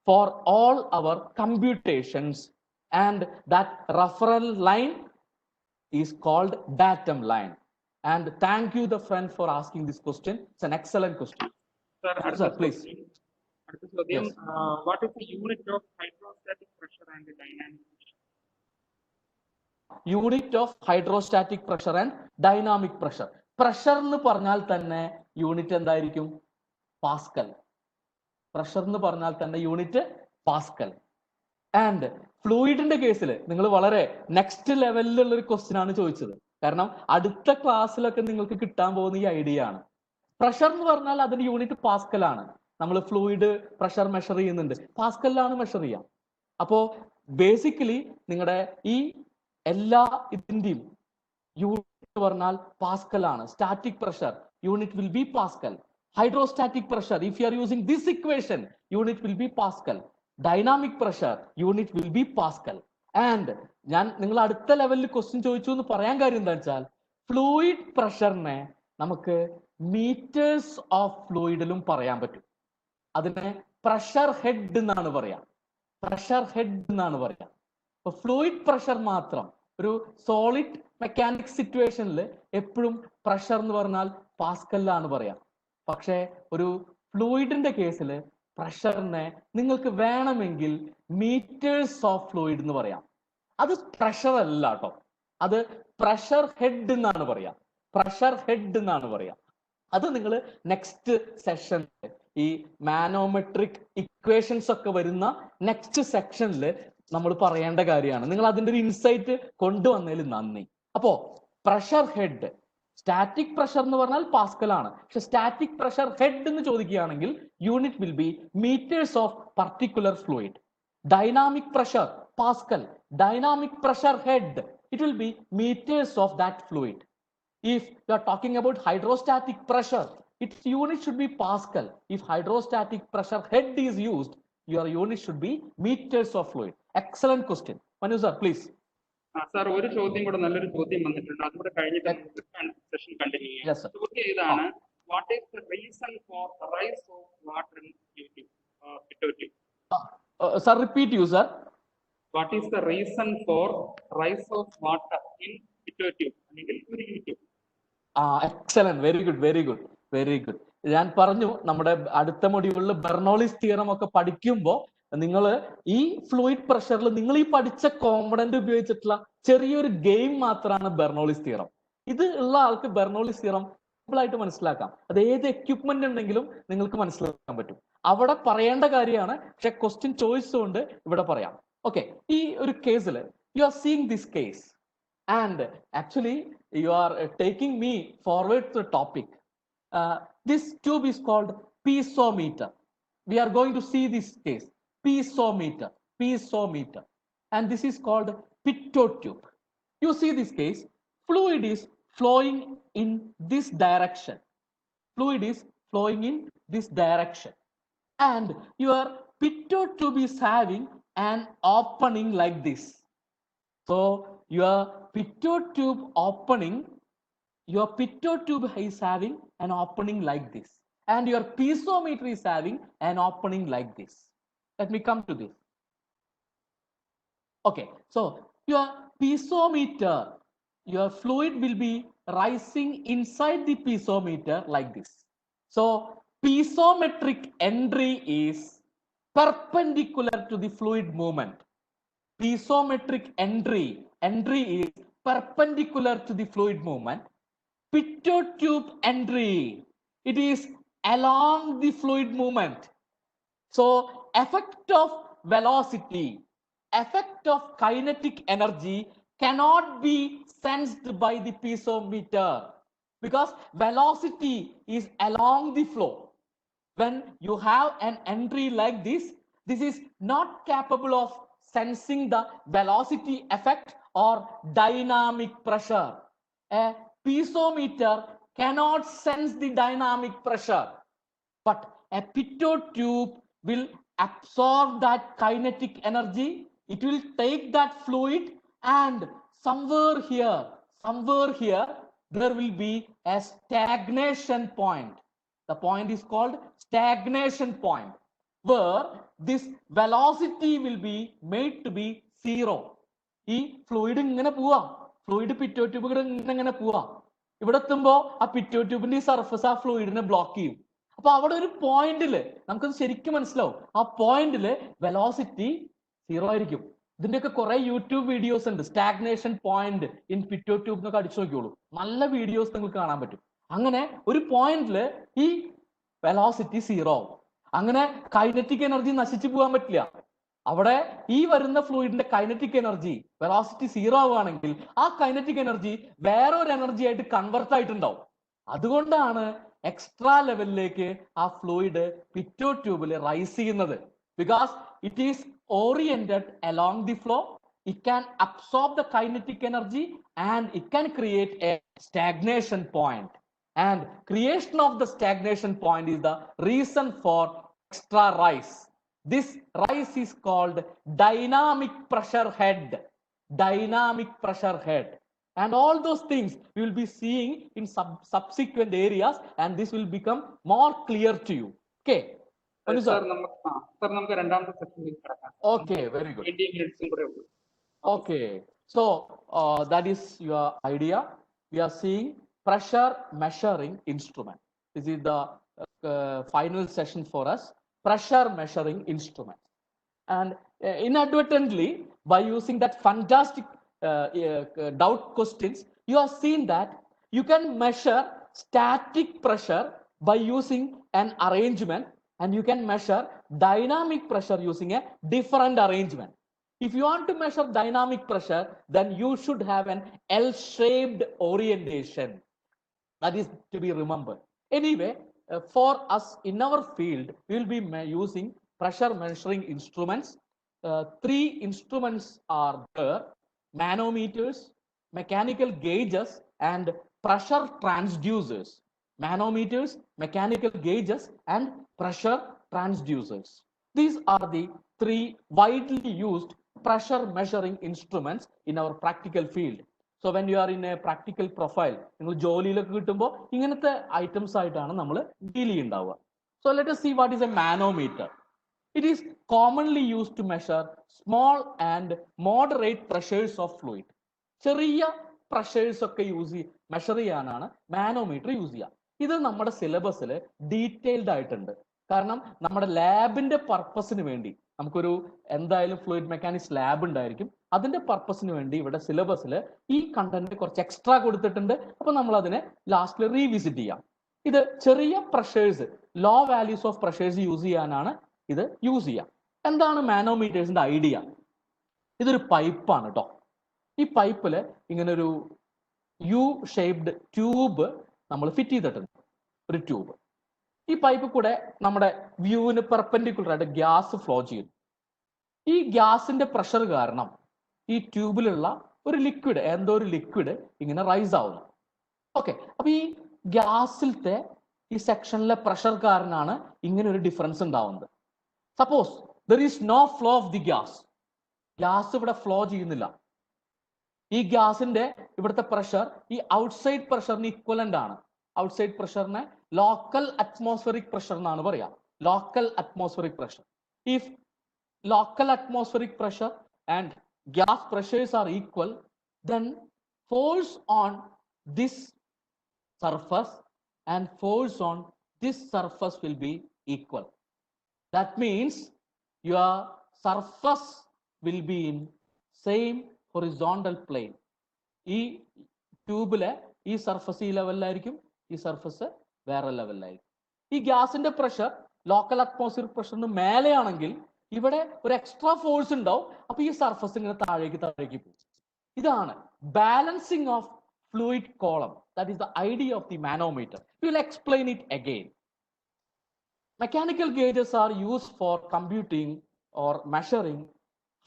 for all our computations, and that reference line is called datum line. And thank you the friend for asking this question. It's an excellent question. Sir, please. Yes. What is the unit of hydrostatic pressure and the dynamic pressure? Unit of hydrostatic pressure and dynamic pressure. Pressure എന്ന് പറഞ്ഞാൽ തന്നെ unit എന്തായിരിക്കും? Pascal. Pressure എന്ന് പറഞ്ഞാൽ തന്നെ unit Pascal. And ഫ്ലൂയിഡിന്റെ കേസിൽ നിങ്ങൾ വളരെ നെക്സ്റ്റ് ലെവലിലുള്ള ഒരു ക്വസ്റ്റ്യൻ ആണ് ചോദിച്ചത്. കാരണം അടുത്ത ക്ലാസ്സിലൊക്കെ നിങ്ങൾക്ക് കിട്ടാൻ പോകുന്ന ഈ ഐഡിയ ആണ്. പ്രഷർ എന്ന് പറഞ്ഞാൽ അതിന്റെ യൂണിറ്റ് പാസ്കൽ ആണ്. നമ്മൾ ഫ്ലൂയിഡ് പ്രഷർ മെഷർ ചെയ്യുന്നുണ്ട്, പാസ്കലിലാണ് മെഷർ ചെയ്യാം. അപ്പോ ബേസിക്കലി നിങ്ങളുടെ ഈ എല്ലാ ഇതിന്റെയും യൂണിറ്റ് പറഞ്ഞാൽ പാസ്കൽ ആണ്. Static pressure unit will B Pascal. Hydrostatic pressure, if you are using this equation, unit will B Pascal. Dynamic pressure unit will B Pascal. And ഞാൻ നിങ്ങൾ അടുത്ത ലെവലിൽ ക്വസ്റ്റ്യൻ ചോദിച്ചു എന്ന് പറയാൻ കാര്യം എന്താ വെച്ചാൽ, ഫ്ലൂയിഡ് പ്രഷറിനെ നമുക്ക് മീറ്റേഴ്സ് ഓഫ് ഫ്ലൂയിഡിലും പറയാൻ പറ്റും. അതിനെ പ്രഷർ ഹെഡ് എന്നാണ് പറയാ. അപ്പൊ ഫ്ലൂയിഡ് പ്രഷർ മാത്രം ഒരു സോളിഡ് മെക്കാനിക് സിറ്റുവേഷനിൽ എപ്പോഴും പ്രഷർ എന്ന് പറഞ്ഞാൽ പാസ്കലിലാണ് പറയാ. പക്ഷെ ഒരു ഫ്ലൂയിഡിന്റെ കേസിൽ പ്രഷറിനെ നിങ്ങൾക്ക് വേണമെങ്കിൽ മീറ്റേഴ്സ് ഓഫ് ഫ്ലൂയിഡ് എന്ന് പറയാം. അത് പ്രഷർ അല്ല കേട്ടോ, അത് പ്രഷർ ഹെഡ് എന്നാണ് പറയാ. അത് നിങ്ങൾ നെക്സ്റ്റ് സെഷനിൽ ഈ മാനോമെട്രിക് ഇക്വേഷൻസ് ഒക്കെ വരുന്ന നെക്സ്റ്റ് സെക്ഷനിൽ നമ്മൾ പറയേണ്ട കാര്യമാണ്. നിങ്ങൾ അതിന്റെ ഒരു ഇൻസൈറ്റ് കൊണ്ടുവന്നതിൽ നന്ദി. അപ്പോ പ്രഷർ ഹെഡ്, സ്റ്റാറ്റിക് പ്രഷർ എന്ന് പറഞ്ഞാൽ പാസ്കൽ ആണ്. പക്ഷെ സ്റ്റാറ്റിക് പ്രഷർ ഹെഡ് എന്ന് ചോദിക്കുകയാണെങ്കിൽ unit will be metres of particular fluid. Dynamic pressure pascal, dynamic pressure head, it will be meters of that fluid. If you are talking about hydrostatic pressure, its unit should be Pascal. If hydrostatic pressure head is used, your unit should be meters of fluid. Excellent question. Manu sir, please. Sir, ഒരു ചോദ്യം കൂടെ, നല്ലൊരു ചോദ്യം വന്നിട്ടുണ്ട്. അതുകൂടെ കഴിഞ്ഞിട്ട് session continue ചെയ്യാം. Yes, sir. ചോദ്യം ഇതാണ്: what is the reason for rise of water in pitot tube? Sir, repeat you, sir. What is the reason for rise of water in pitot-tube? Excellent, very good, very good, very good. ഞാൻ പറഞ്ഞു നമ്മുടെ അടുത്ത മൊഡ്യൂളിൽ Bernoulli's theorem ഒക്കെ പഠിക്കുമ്പോൾ നിങ്ങൾ ഈ fluid പ്രഷറിൽ നിങ്ങൾ ഈ പഠിച്ച കോമ്പണന്റ് ഉപയോഗിച്ചിട്ടുള്ള ചെറിയൊരു ഗെയിം മാത്രമാണ് ബെർണോളിസ് തിയറം. ഇത് ഉള്ള ആൾക്ക് ബെർണോളിസ് തിയറം സിമ്പിൾ ആയിട്ട് മനസ്സിലാക്കാം. അത് ഏത് എക്യുപ്മെന്റ് ഉണ്ടെങ്കിലും നിങ്ങൾക്ക് മനസ്സിലാക്കാൻ പറ്റും. അവിടെ പറയേണ്ട കാര്യമാണ്, പക്ഷെ ക്വസ്റ്റ്യൻ ചോയ്സ് കൊണ്ട് ഇവിടെ പറയാം. Okay, ഈ ഒരു കേസിൽ you are seeing this case and actually you are taking me forward to the topic. This tube is called piezometer. We are going to see this case, piezometer, piezometer, and this is called pitot tube. You see this case, fluid is flowing in this direction. Fluid is flowing in this direction, and your pitot tube is having an opening like this. So your pitot tube opening, your pitot tube is having an opening like this, and your piezometer is having an opening like this. Let me come to this. Okay, so your piezometer, your fluid will be rising inside the piezometer like this. So piezometric entry is perpendicular to the fluid movement. Piezometric entry is perpendicular to the fluid movement. Pitot tube entry, it is along the fluid movement. So effect of velocity, effect of kinetic energy cannot be sensed by the piezometer because velocity is along the flow. When you have an entry like this is not capable of sensing the velocity effect or dynamic pressure. A piezometer cannot sense the dynamic pressure, but a pitot tube will absorb that kinetic energy. It will take that fluid and somewhere here, there will be a stagnation point. The point is called stagnation point, where this velocity will be made to be zero. ഈ fluid ഇങ്ങനെ പോവാ, fluid പിറ്റോ tube ഇങ്ങനെ പോവാ. ഇവിടെ എത്തുമ്പോ ആ പിറ്റോ ട്യൂബിന്റെ surface ആ ഫ്ലൂയിഡിനെ block ചെയ്യും. അപ്പൊ അവിടെ ഒരു പോയിന്റില് നമുക്കത് ശരിക്കും മനസ്സിലാവും. ആ പോയിന്റില് വെലോസിറ്റി സീറോ ആയിരിക്കും. ഇതിന്റെയൊക്കെ കുറെ യൂട്യൂബ് വീഡിയോസ് ഉണ്ട്. സ്റ്റാഗ്നേഷൻ പോയിന്റ് ഇൻ പിറ്റോ ട്യൂബ് എന്നൊക്കെ അടിച്ചു നോക്കിയോളൂ, നല്ല വീഡിയോസ് നിങ്ങൾക്ക് കാണാൻ പറ്റും. അങ്ങനെ ഒരു പോയിന്റില് ഈ വെലോസിറ്റി സീറോ ആവും. അങ്ങനെ കൈനറ്റിക് എനർജി നശിച്ചു പോകാൻ പറ്റില്ല. അവിടെ ഈ വരുന്ന ഫ്ലൂയിഡിന്റെ കൈനറ്റിക് എനർജി വെലോസിറ്റി സീറോ ആവുകയാണെങ്കിൽ ആ കൈനറ്റിക് എനർജി വേറെ ഒരു എനർജി ആയിട്ട് കൺവെർട്ട് ആയിട്ടുണ്ടാവും. അതുകൊണ്ടാണ് എക്സ്ട്രാ ലെവലിലേക്ക് ആ ഫ്ലൂയിഡ് പിറ്റോ ട്യൂബിൽ റൈസ് ചെയ്യുന്നത്. Because it is oriented along the flow, it can absorb the kinetic energy and it can create a stagnation point. And creation of the stagnation point is the reason for extra rise. This rise is called dynamic pressure head. Dynamic pressure head. And all those things we will be seeing in subsequent areas, and this will become more clear to you. Okay. Sir, നമുക്ക് രണ്ടാമത്തെ സെക്ഷനിലേക്ക് കടക്കാം. Okay, very good. 20 minutes കൂടെ ഉള്ളൂ. Okay, so that is your idea. We are seeing pressure measuring instrument. This is the final session for us. Pressure measuring instrument, and inadvertently by using that fantastic doubt questions, you have seen that you can measure static pressure by using an arrangement, and you can measure dynamic pressure using a different arrangement. If you want to measure dynamic pressure, then you should have an L-shaped orientation. That is to be remembered. Anyway, for us in our field, we will be using pressure measuring instruments. 3 instruments are there: manometers, mechanical gauges, and pressure transducers. Manometers, mechanical gauges, and pressure transducers. These are the 3 widely used pressure measuring instruments in our practical field. So when you are in a practical profile, നിങ്ങൾ ജോലിയിലൊക്കെ കിട്ടുമ്പോൾ ഇങ്ങനത്തെ items ആയിട്ടാണ് നമ്മൾ deal ചെയ്യുന്നുണ്ടാവുക. So let us see what is a manometer. It is commonly used to measure small and moderate pressures of fluid. ചെറിയ pressures ഒക്കെ measure ചെയ്യാനാണ് manometer use ചെയ്യുക. ഇത് നമ്മുടെ സിലബസിൽ ഡീറ്റെയിൽഡ് ആയിട്ടുണ്ട്. കാരണം നമ്മുടെ ലാബിന്റെ പർപ്പസിന് വേണ്ടി നമുക്കൊരു എന്തായാലും ഫ്ലൂയിഡ് മെക്കാനിക്സ് ലാബ് ഉണ്ടായിരിക്കും. അതിന്റെ പർപ്പസിന് വേണ്ടി ഇവിടെ സിലബസിൽ ഈ കണ്ടന്റ് കുറച്ച് എക്സ്ട്രാ കൊടുത്തിട്ടുണ്ട്. അപ്പൊ നമ്മൾ അതിനെ ലാസ്റ്റിൽ റീവിസിറ്റ് ചെയ്യാം. ഇത് ചെറിയ pressures, low values of pressures use ചെയ്യാനാണ് ഇത് യൂസ് ചെയ്യാം. എന്താണ് മാനോമീറ്റേഴ്സിന്റെ ഐഡിയ? ഇതൊരു പൈപ്പാണ് കേട്ടോ. ഈ പൈപ്പില് ഇങ്ങനെ ഒരു യു ഷേപ്ഡ് ട്യൂബ് നമ്മൾ ഫിറ്റ് ചെയ്തിട്ടുണ്ട്, ഒരു ട്യൂബ്. ഈ പൈപ്പ് കൂടെ നമ്മുടെ വ്യൂവിന് പെർപെൻഡിക്കുലർ ആയിട്ട് ഗ്യാസ് ഫ്ലോ ചെയ്യും. ഈ ഗ്യാസിന്റെ പ്രഷർ കാരണം ഈ ട്യൂബിലുള്ള ഒരു ലിക്വിഡ്, എന്തോ ഒരു ലിക്വിഡ് ഇങ്ങനെ റൈസ് ആവുന്നു. ഓക്കെ, അപ്പൊ ഈ ഗ്യാസിലത്തെ ഈ സെക്ഷനിലെ പ്രഷർ കാരണമാണ് ഇങ്ങനെ ഒരു ഡിഫറൻസ് ഉണ്ടാവുന്നത്. Suppose there is no flow of the gas, gas ഇവിടെ ഫ്ലോ ചെയ്യുന്നില്ല. ഈ ഗ്യാസിന്റെ ഇവിടുത്തെ പ്രഷർ ഈ ഔട്ട്സൈഡ് പ്രഷറിന് ഇക്വലന്റ് ആണ്. ഔട്ട്സൈഡ് പ്രഷറിനെ ലോക്കൽ അറ്റ്മോസ്ഫിയറിക് പ്രഷർ എന്നാണ് പറയാ. Local atmospheric pressure. If local atmospheric pressure and gas pressures are equal, then force on this surface and force on this surface will be equal. That means your surface will be in same horizontal plane. ഈ ട്യൂബിലെ ഈ surface ഈ ലെവലിലായിരിക്കും, ഈ surface വേറെ ലെവലിലായിരിക്കും. ഈ ഗ്യാസിന്റെ pressure local atmospheric പ്രഷറിന് മേലെയാണെങ്കിൽ ഇവിടെ ഒരു extra force ഉണ്ടാവും. അപ്പൊ ഈ സർഫസ് ഇങ്ങനെ താഴേക്ക് പോകും. ഇതാണ് balancing of fluid column. That is the idea of the manometer. We will explain it again. Mechanical gauges are used for computing or measuring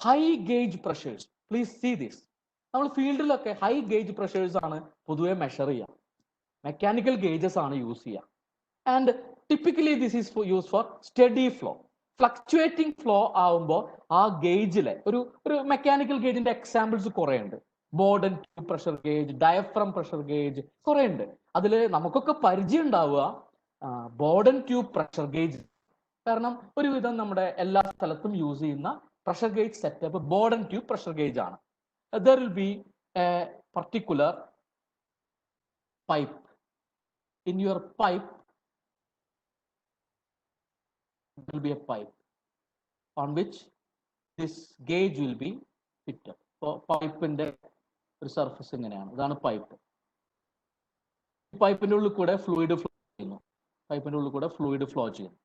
high gauge pressures. Please see this. നമ്മൾ ഫീൽഡിലൊക്കെ high gauge pressures ആണ് പൊതുവെ measure ചെയ്യുക. Mechanical gauges ആണ് use ചെയ്യുക. And typically this is use for steady flow. Fluctuating flow ആവുമ്പോൾ ആ ഗേജിലെ ഒരു മെക്കാനിക്കൽ ഗേജിന്റെ എക്സാമ്പിൾസ് കുറെ ഉണ്ട്. Bourdon tube pressure gauge, diaphragm pressure gauge, കുറെ ഉണ്ട്. അതിൽ നമുക്കൊക്കെ പരിചയം ഉണ്ടാവുക ബോർഡൻ ട്യൂബ് പ്രഷർ ഗേജ്. കാരണം ഒരുവിധം നമ്മുടെ എല്ലാ സ്ഥലത്തും യൂസ് ചെയ്യുന്ന pressure gauge setup Bourdon tube pressure gauge ആണ്. There will be a particular pipe. In your pipe there will be a pipe on which this gauge will be fitted. So പൈപ്പിന്റെ ഒരു surface ഇങ്ങനെയാണ്. ഇതാണ് pipe. പൈപ്പിന്റെ ഉള്ളിൽ കൂടെ fluid flow ചെയ്യുന്നു. പൈപ്പിന്റെ ഉള്ളിൽ കൂടെ ഫ്ലൂയിഡ് ഫ്ലോ ചെയ്യുന്നു.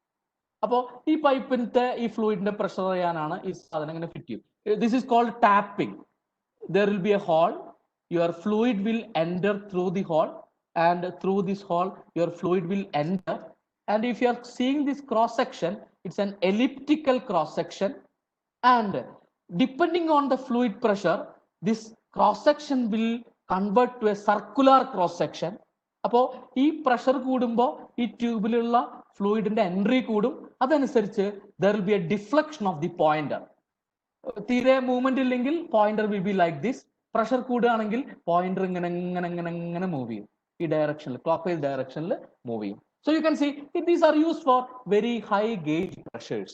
അപ്പോൾ ഈ പൈപ്പിന്റെ ഈ ഫ്ലൂയിഡിന്റെ പ്രഷർ ചെയ്യാനാണ് ഈ സാധനം ഇങ്ങനെ ഫിറ്റ് ചെയ്യും. This is called tapping. there will be a hole. Your fluid will enter through the hole, and through this hole your fluid will enter. And if you are seeing this cross section, it's an elliptical cross section, and depending on the fluid pressure, this cross section will convert to a circular cross section. അപ്പോൾ ഈ pressure കൂടുമ്പോൾ ഈ ട്യൂബിലുള്ള ഫ്ലൂയിഡിന്റെ entry കൂടും. അതനുസരിച്ച് there will be a deflection of the pointer. തീരെ movement ഇല്ലെങ്കിൽ pointer will be like this. Pressure കൂടുകയാണെങ്കിൽ pointer ഇങ്ങനെ മൂവ് ചെയ്യും. ഈ ഡയറക്ഷനിൽ, ക്ലോക്ക് വൈസ് ഡയറക്ഷനിൽ മൂവ് ചെയ്യും. So you can see these are used for very high gauge pressures.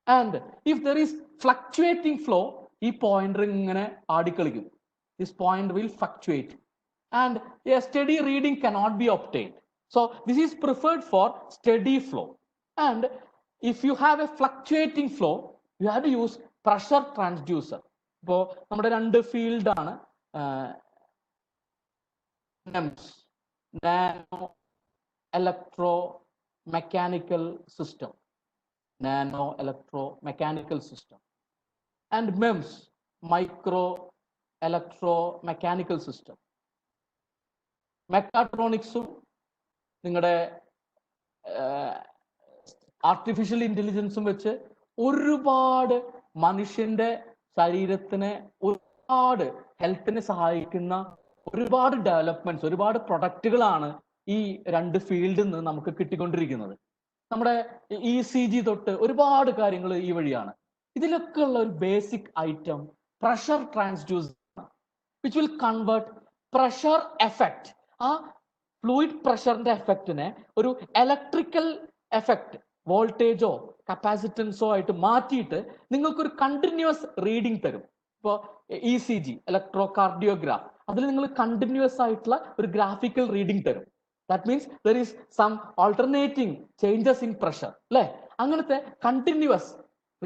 And if there is fluctuating flow, ee pointer ingane aadikalikum. This point will fluctuate, and a steady reading cannot be obtained. So this is preferred for steady flow. And if you have a fluctuating flow, you have to use pressure transducer. Ipo nammade rendu field aanu NEMS, nano electromechanical system, nano electromechanical system, and MEMS, micro electromechanical system. മെക്കാട്രോണിക്സും നിങ്ങളുടെ artificial ഇന്റലിജൻസും വെച്ച് ഒരുപാട് മനുഷ്യന്റെ ശരീരത്തിന് ഒരുപാട് ഹെൽത്തിനെ സഹായിക്കുന്ന ഒരുപാട് developments, ഒരുപാട് പ്രൊഡക്റ്റുകളാണ് ഈ രണ്ട് ഫീൽഡിൽ നിന്ന് നമുക്ക് കിട്ടിക്കൊണ്ടിരിക്കുന്നത്. നമ്മുടെ ECG തൊട്ട് ഒരുപാട് കാര്യങ്ങൾ ഈ വഴിയാണ്. ഇതിലൊക്കെ ഉള്ള ഒരു basic item pressure transducer, which will convert pressure effect, ആ ഫ്ലൂയിഡ് പ്രഷറിന്റെ എഫക്റ്റിനെ ഒരു ഇലക്ട്രിക്കൽ എഫക്റ്റ്, വോൾട്ടേജോ കപ്പാസിറ്റൻസോ ആയിട്ട് മാറ്റിയിട്ട് നിങ്ങൾക്കൊരു കണ്ടിന്യൂസ് റീഡിംഗ് തരും. ഇപ്പോൾ ECG, ഇലക്ട്രോ കാർഡിയോഗ്രാഫ്, അതിൽ നിങ്ങൾ കണ്ടിന്യൂസ് ആയിട്ടുള്ള ഒരു ഗ്രാഫിക്കൽ റീഡിംഗ് തരും. That means there is some alternating changes in pressure, അല്ലെ? അങ്ങനത്തെ കണ്ടിന്യൂസ്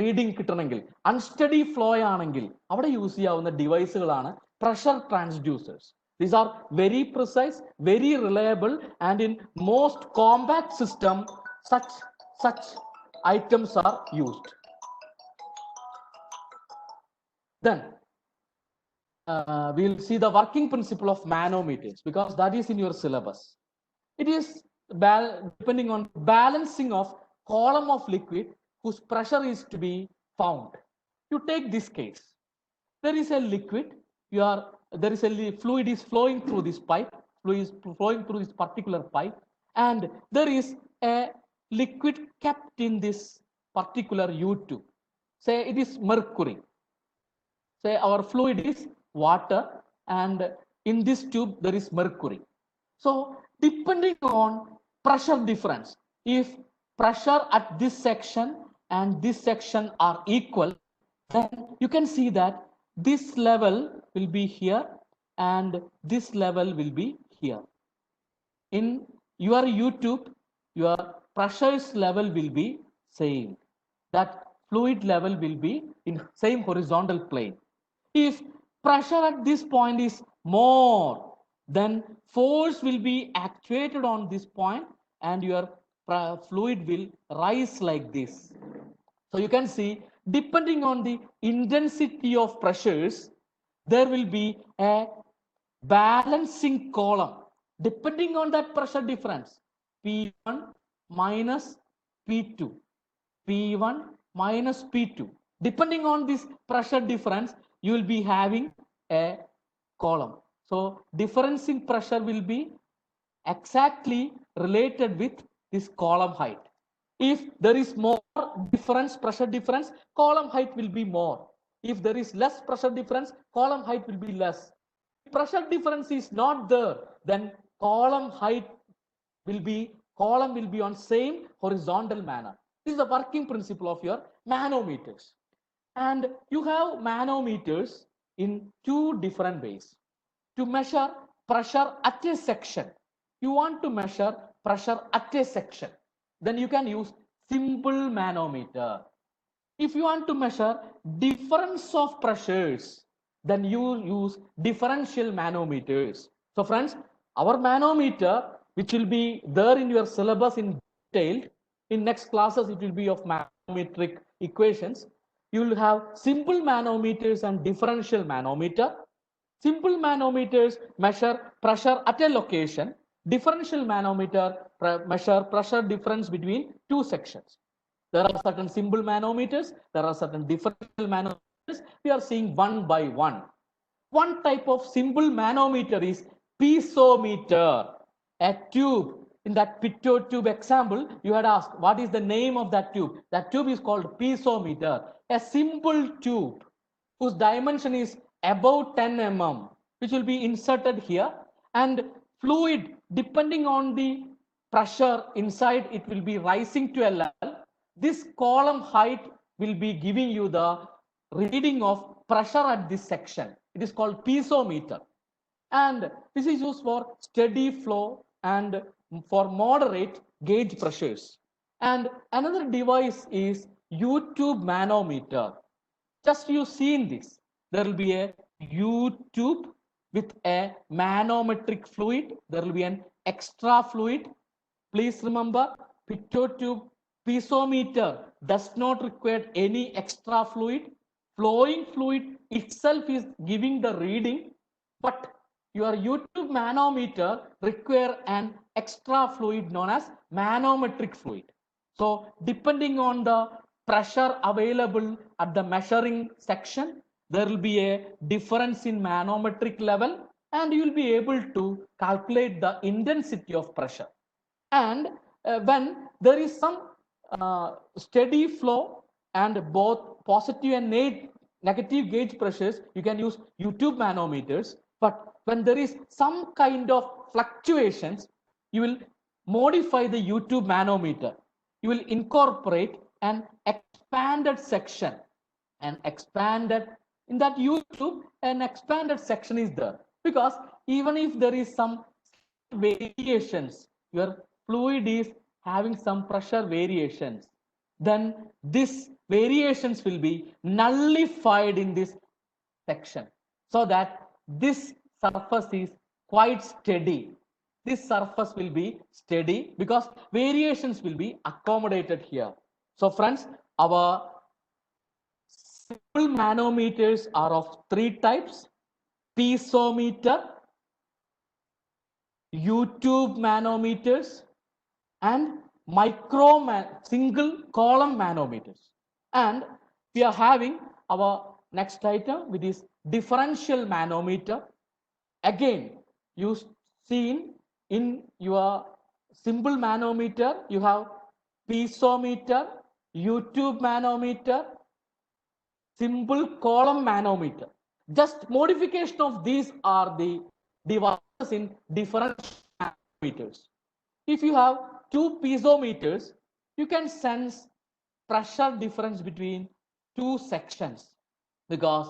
റീഡിംഗ് കിട്ടണമെങ്കിൽ, അൺസ്റ്റഡി ഫ്ലോ ആണെങ്കിൽ അവിടെ യൂസ് ചെയ്യാവുന്ന ഡിവൈസുകളാണ് pressure transducers. These are very precise, very reliable, and in most compact system, such items are used. Then we'll see the working principle of manometers, because that is in your syllabus. It is depending on balancing of column of liquid whose pressure is to be found. You take this case. There is a liquid. There is a fluid is flowing through this pipe, fluid is flowing through this particular pipe, and there is a liquid kept in this particular U-tube. Say it is mercury. Say our fluid is water, and in this tube there is mercury. So depending on pressure difference, if pressure at this section and this section are equal, then you can see that this level will be here and this level will be here. In your U-tube, your pressure's level will be same. That fluid level will be in same horizontal plane. If pressure at this point is more, then force will be actuated on this point and your fluid will rise like this. So you can see, depending on the intensity of pressures, there will be a balancing column depending on that pressure difference, P1 minus P2, P1 minus P2. Depending on this pressure difference, you will be having a column. So difference in pressure will be exactly related with this column height. If there is more difference, pressure difference, column height will be more. If there is less pressure difference, column height will be less. If pressure difference is not there, then column will be on same horizontal manner. This is the working principle of your manometers. And you have manometers in two different ways. To measure pressure at a section, you want to measure pressure at a section, then you can use simple manometer. If you want to measure difference of pressures, then you use differential manometers. So friends, our manometer, which will be there in your syllabus in detail, in next classes it will be of manometric equations. You will have simple manometers and differential manometer. Simple manometers measure pressure at a location. Differential manometer measure pressure difference between two sections. There are certain simple manometers, there are certain differential manometers. We are seeing one by one. One type of simple manometer is piezometer, a tube. In that pitot tube example, you had asked what is the name of that tube. That tube is called piezometer, a simple tube whose dimension is above 10 mm, which will be inserted here, and fluid, depending on the pressure inside, it will be rising to a level. This column height will be giving you the reading of pressure at this section. It is called piezometer. And this is used for steady flow and for moderate gauge pressures. And another device is U-tube manometer. Just you seen this. There will be a U-tube with a manometric fluid. There will be an extra fluid. Please remember, pitot tube piezometer does not require any extra fluid. Flowing fluid itself is giving the reading, but your YouTube manometer require an extra fluid known as manometric fluid. So depending on the pressure available at the measuring section, there will be a difference in manometric level, and you will be able to calculate the intensity of pressure. And when there is some steady flow and both positive and negative gauge pressures, you can use YouTube manometers. But when there is some kind of fluctuations, you will modify the YouTube manometer. You will incorporate an expanded section, an expanded, in that YouTube, an expanded section is there, because even if there is some variations, your fluid is having some pressure variations, then this variations will be nullified in this section, so that this surface is quite steady. This surface will be steady because variations will be accommodated here. So friends, our simple manometers are of 3 types: piezometer, YouTube manometers, and single column manometers. And we are having our next item, which is differential manometer. Again, you seen in your simple manometer, you have piezometer, YouTube manometer, simple column manometer. Just modification of these are the devices in differential manometers. If you have 2 piezometers, you can sense pressure difference between 2 sections, because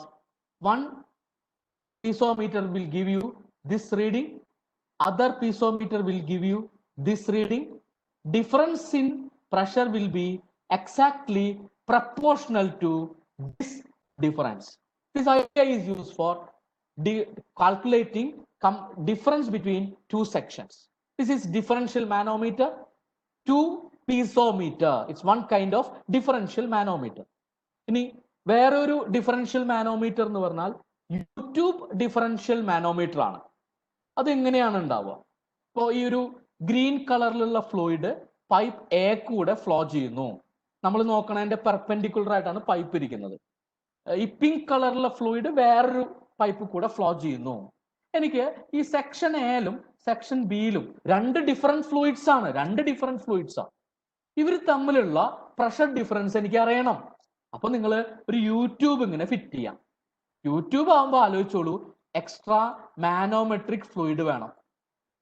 one piezometer will give you this reading, other piezometer will give you this reading. Difference in pressure will be exactly proportional to this difference. This idea is used for calculating difference between 2 sections. This is differential manometer. 2 piezometer, it's one kind of differential manometer. ഇനി വേറൊരു differential manometer എന്ന് പറഞ്ഞാൽ YouTube differential manometer ആണ്. അത് എങ്ങനെയാണ് ഉണ്ടാവുക? ഇപ്പോൾ ഈ ഒരു ഗ്രീൻ കളറിലുള്ള ഫ്ലൂയിഡ് പൈപ്പ് എ കൂടെ ഫ്ലോ ചെയ്യുന്നു. നമ്മൾ നോക്കണതിന്റെ പെർപെൻഡിക്കുലർ ആയിട്ടാണ് പൈപ്പ് ഇരിക്കുന്നത്. ഈ പിങ്ക് കളറിലുള്ള ഫ്ലൂയിഡ് വേറൊരു പൈപ്പ് കൂടെ ഫ്ലോ ചെയ്യുന്നു. എനിക്ക് ഈ സെക്ഷൻ എയിലും സെക്ഷൻ ബിയിലും 2 ഡിഫറെന്റ് ഫ്ലൂയിഡ്സ് ആണ്. ഇവർ തമ്മിലുള്ള പ്രഷർ ഡിഫറൻസ് എനിക്ക് അറിയണം. അപ്പൊ നിങ്ങൾ ഒരു യൂട്യൂബ് ഇങ്ങനെ ഫിറ്റ് ചെയ്യാം. യൂട്യൂബ് ആകുമ്പോൾ ആലോചിച്ചോളൂ, എക്സ്ട്രാ മാനോമെട്രിക് ഫ്ലൂയിഡ് വേണം.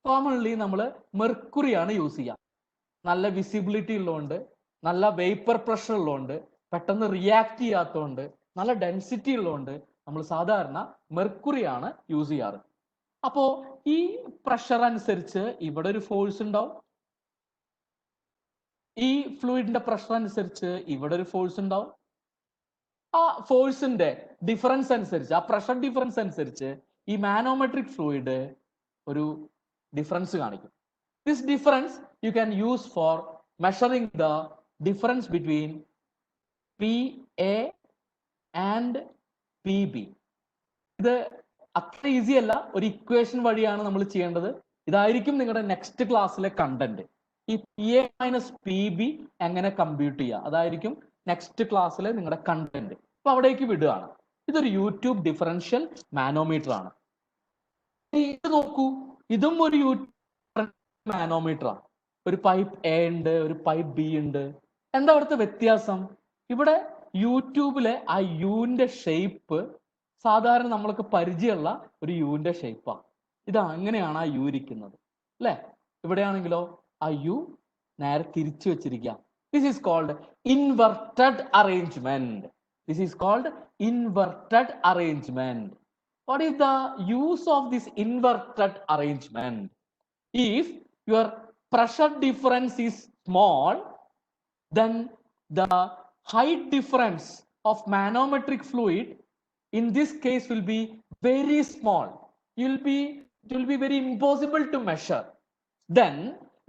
കോമൺലി നമ്മൾ മെർക്കുറിയാണ് യൂസ് ചെയ്യുക. നല്ല വിസിബിലിറ്റി ഉള്ളതുകൊണ്ട്, നല്ല വേപ്പർ പ്രഷർ ഉള്ളതുകൊണ്ട്, പെട്ടെന്ന് റിയാക്ട് ചെയ്യാത്തതുകൊണ്ട്, നല്ല ഡെൻസിറ്റി ഉള്ളതുകൊണ്ട് നമ്മൾ സാധാരണ മെർക്കുറിയാണ് യൂസ് ചെയ്യാറ്. അപ്പോ ഈ പ്രഷർ അനുസരിച്ച് ഇവിടെ ഒരു ഫോഴ്സ് ഉണ്ടാവും, ഈ ഫ്ലൂയിഡിന്റെ പ്രഷർ അനുസരിച്ച് ഇവിടെ ഒരു ഫോഴ്സ് ഉണ്ടാവും. ആ ഫോഴ്സിന്റെ ഡിഫറൻസ് അനുസരിച്ച്, ആ പ്രഷർ ഡിഫറൻസ് അനുസരിച്ച് ഈ മാനോമെട്രിക് ഫ്ലൂയിഡ് ഒരു ഡിഫറൻസ് കാണിക്കും. This difference you can use for measuring the difference between PA and PB. ഇത് അത്ര ഈസി അല്ല, ഒരു ഇക്വേഷൻ വഴിയാണ് നമ്മൾ ചെയ്യേണ്ടത്. ഇതായിരിക്കും നിങ്ങളുടെ നെക്സ്റ്റ് ക്ലാസ്സിലെ കണ്ടന്റ്. ഈ PA മൈനസ് PB എങ്ങനെ കമ്പ്യൂട്ട് ചെയ്യുക, അതായിരിക്കും നെക്സ്റ്റ് ക്ലാസ്സിലെ നിങ്ങളുടെ കണ്ടന്റ്. അപ്പൊ അവിടേക്ക് വിടുകയാണ്. ഇതൊരു യൂട്യൂബ് ഡിഫറൻഷ്യൽ മാനോമീറ്റർ ആണ്. ഇത് നോക്കൂ, ഇതും ഒരു യൂട്യൂബ് മാനോമീറ്റർ ആണ്. ഒരു പൈപ്പ് എ ഉണ്ട്, ഒരു പൈപ്പ് ബി ഉണ്ട്. എന്താ അവിടുത്തെ വ്യത്യാസം? ഇവിടെ യൂട്യൂബിലെ ആ യുവിന്റെ ഷേപ്പ് സാധാരണ നമ്മൾക്ക് പരിചയമുള്ള ഒരു യുവിന്റെ ഷേപ്പാണ്. ഇത് അങ്ങനെയാണ് ആ യു ഇരിക്കുന്നത്, അല്ലെ? ഇവിടെയാണെങ്കിലോ ആ യു നേരെ തിരിച്ചു വെച്ചിരിക്കുക. This is called inverted arrangement. This is called inverted arrangement. What is the use of this inverted arrangement? If your pressure difference is small, then the height difference of manometric fluid in this case will be very small. It will be very impossible to measure. Then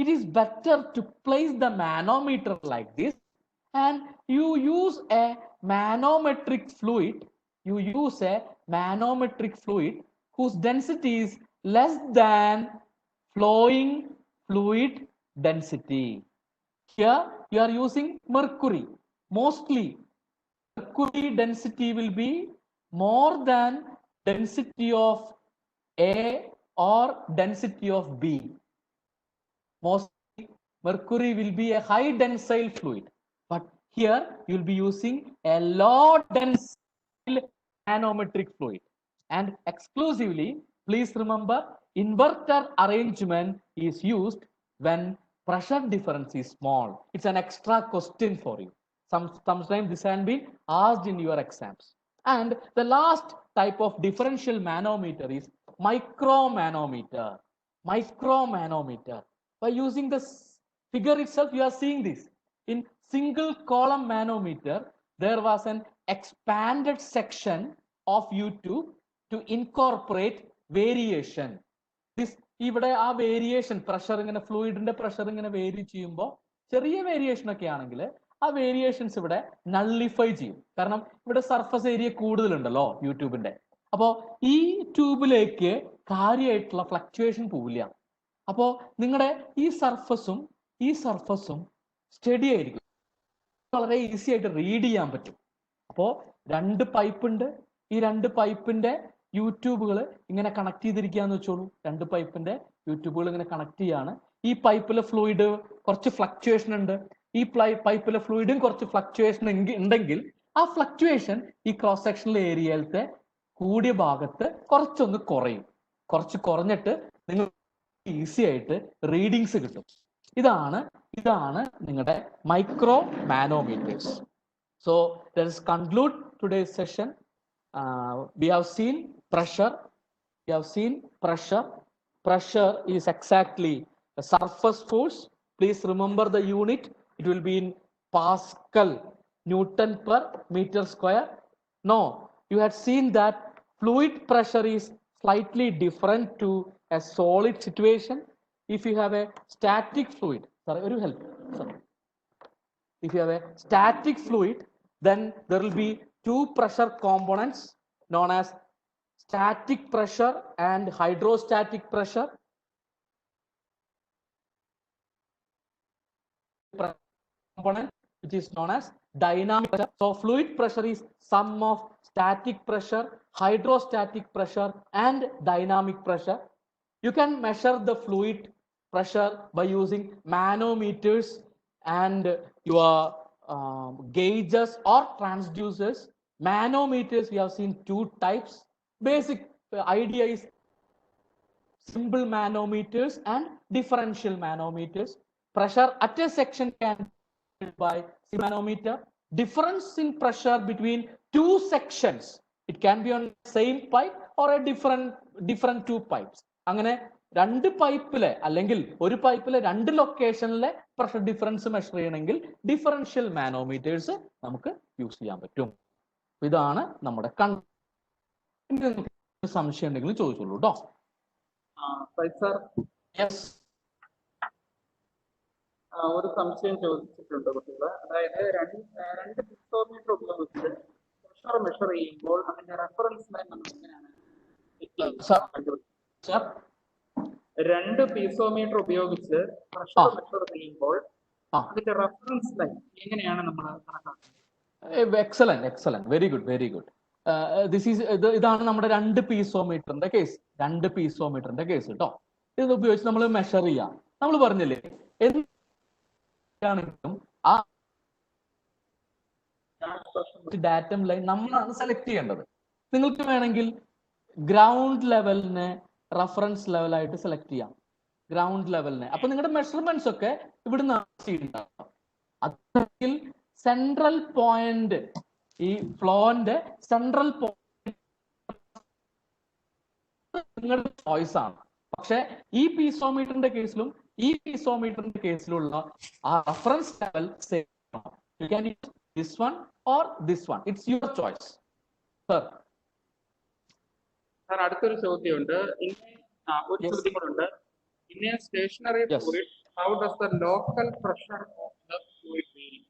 it is better to place the manometer like this, and you use a manometric fluid. You use a manometric fluid whose density is less than flowing fluid density. Here you are using mercury. Mostly mercury density will be more than density of A or density of B. Mostly mercury will be a high tensile fluid, but here you will be using a low tensile manometric fluid. And exclusively, please remember, inverter arrangement is used when pressure difference is small. It's an extra question for you. Sometimes this has been asked in your exams. And the last type of differential manometer is micromanometer. Micromanometer. By using the figure itself, you are seeing this. In single column manometer, there was an expanded section of YouTube to incorporate variation. This ഇവിടെ ആ variation pressure ഇങ്ങനെ ഫ്ലൂയിഡിന്റെ pressure ഇങ്ങനെ vary ചെയ്യുമ്പോൾ ചെറിയ variation ഒക്കെ ആണെങ്കിൽ ആ variations ഇവിടെ നള്ളിഫൈ ചെയ്യും. കാരണം ഇവിടെ സർഫസ് ഏരിയ കൂടുതലുണ്ടല്ലോ യൂട്യൂബിന്റെ. അപ്പോൾ ഈ ട്യൂബിലേക്ക് കാര്യമായിട്ടുള്ള ഫ്ലക്ച്വേഷൻ പോവില്ല. അപ്പോൾ നിങ്ങളുടെ ഈ സർഫസും സ്റ്റഡി ആയിരിക്കും, വളരെ ഈസി ആയിട്ട് റീഡ് ചെയ്യാൻ പറ്റും. അപ്പോൾ രണ്ട് പൈപ്പ് ഉണ്ട്. ഈ രണ്ട് പൈപ്പിന്റെ യൂട്യൂബുകൾ ഇങ്ങനെ കണക്ട് ചെയ്തിരിക്കുകയെന്ന് വെച്ചോളൂ. രണ്ട് പൈപ്പിന്റെ യൂട്യൂബുകൾ ഇങ്ങനെ കണക്ട് ചെയ്യാണ്. ഈ പൈപ്പിലെ ഫ്ലൂയിഡ് കുറച്ച് ഫ്ലക്ച്വേഷൻ ഉണ്ട്, ഈ പൈപ്പിലെ ഫ്ലൂയിഡും കുറച്ച് ഫ്ലക്ച്വേഷൻ ഉണ്ടെങ്കിൽ ആ ഫ്ലക്ച്വേഷൻ ഈ ക്രോസ് സെക്ഷണൽ ഏരിയയിലത്തെ കൂടിയ ഭാഗത്ത് കുറച്ചൊന്ന് കുറയും. കുറച്ച് കുറഞ്ഞിട്ട് നിങ്ങൾ ഈസി ആയിട്ട് റീഡിങ്സ് കിട്ടും. ഇതാണ് നിങ്ങളുടെ micro manometers. So let's conclude today's session. We have seen pressure. Pressure is exactly the surface force. Please remember the unit. It will be in Pascal, Newton per meter square. No, you had seen that fluid pressure is slightly different to a solid situation. If you have a static fluid, sorry, will you help? Sorry. If you have a static fluid, then there will be two pressure components known as static pressure and hydrostatic pressure. Component which is known as dynamic pressure. So fluid pressure is sum of static pressure, hydrostatic pressure and dynamic pressure. You can measure the fluid pressure by using manometers and your gauges or transducers. Manometers, we have seen two types. Basic idea is simple manometers and differential manometers. Pressure at a section can be by manometer. Difference in pressure between two sections, it can be on same pipe or a different two pipes. അങ്ങനെ രണ്ട് പൈപ്പിലെ അല്ലെങ്കിൽ ഒരു പൈപ്പിലെ രണ്ട് ലൊക്കേഷനിലെ pressure difference measure ചെയ്യണമെങ്കിൽ differential manometers നമുക്ക് use ചെയ്യാൻ പറ്റും. ഇതാണ് നമ്മുടെ സംശയം ഉണ്ടെങ്കിൽ ചോദിച്ചോളൂ കേട്ടോ. ഒരു സംശയം ചോദിച്ചിട്ടുണ്ട് കുട്ടികള്. അതായത് രണ്ട് പിക്സോമീറ്റർ ഉപയോഗിച്ച് പ്രഷർ മെഷർ ചെയ്യുമ്പോൾ അതിന്റെ റെഫറൻസ് ലൈൻ നമ്മൾ എങ്ങനെയാണ് രണ്ട് പീസോമീറ്റർ ഉപയോഗിച്ച് പ്രഷർ മെഷർ ചെയ്യുമ്പോൾ അതിന്റെ റെഫറൻസ് ലൈൻ എങ്ങനെയാണ് നമ്മൾ കണക്കാക്കുന്നത്? Excellent very good. ഇതാണ് നമ്മുടെ രണ്ട് പീസോമീറ്ററിന്റെ കേസ് കേട്ടോ. ഇത് ഉപയോഗിച്ച് നമ്മൾ മെഷർ ചെയ്യാം. നമ്മൾ പറഞ്ഞില്ലേ ആ ഡാറ്റം ലൈൻ നമ്മളാണ് സെലക്ട് ചെയ്യേണ്ടത്. നിങ്ങൾക്ക് വേണമെങ്കിൽ ഗ്രൗണ്ട് ലെവലിനെ റഫറൻസ് ലെവലായിട്ട് സെലക്ട് ചെയ്യാം. ഗ്രൗണ്ട് ലെവലിനെ അപ്പൊ നിങ്ങളുടെ മെഷർമെന്റ്സ് ഒക്കെ ഇവിടുന്ന് ചെയ്തിട്ടുണ്ടാവും. അതിൽ സെൻട്രൽ പോയിന്റ്, ഈ ഫ്ലോന്റെ സെൻട്രൽ പോയിന്റ് നിങ്ങളുടെ ചോയ്സ് ആണ്. പക്ഷെ ഈ പീസോമീറ്ററിന്റെ കേസിലും ഈ പീസോമീറ്ററിന്റെ കേസിലുള്ള ആ റഫറൻസ് ലെവൽ സെയിം ആണ്. You can use this one or this one. It's your choice. Sir അടുത്തൊരു ചോദ്യമുണ്ട്. ഒരു ചോദ്യം കൂടെ ഉണ്ട്. In a stationary fluid how does the local pressure of the fluid vary?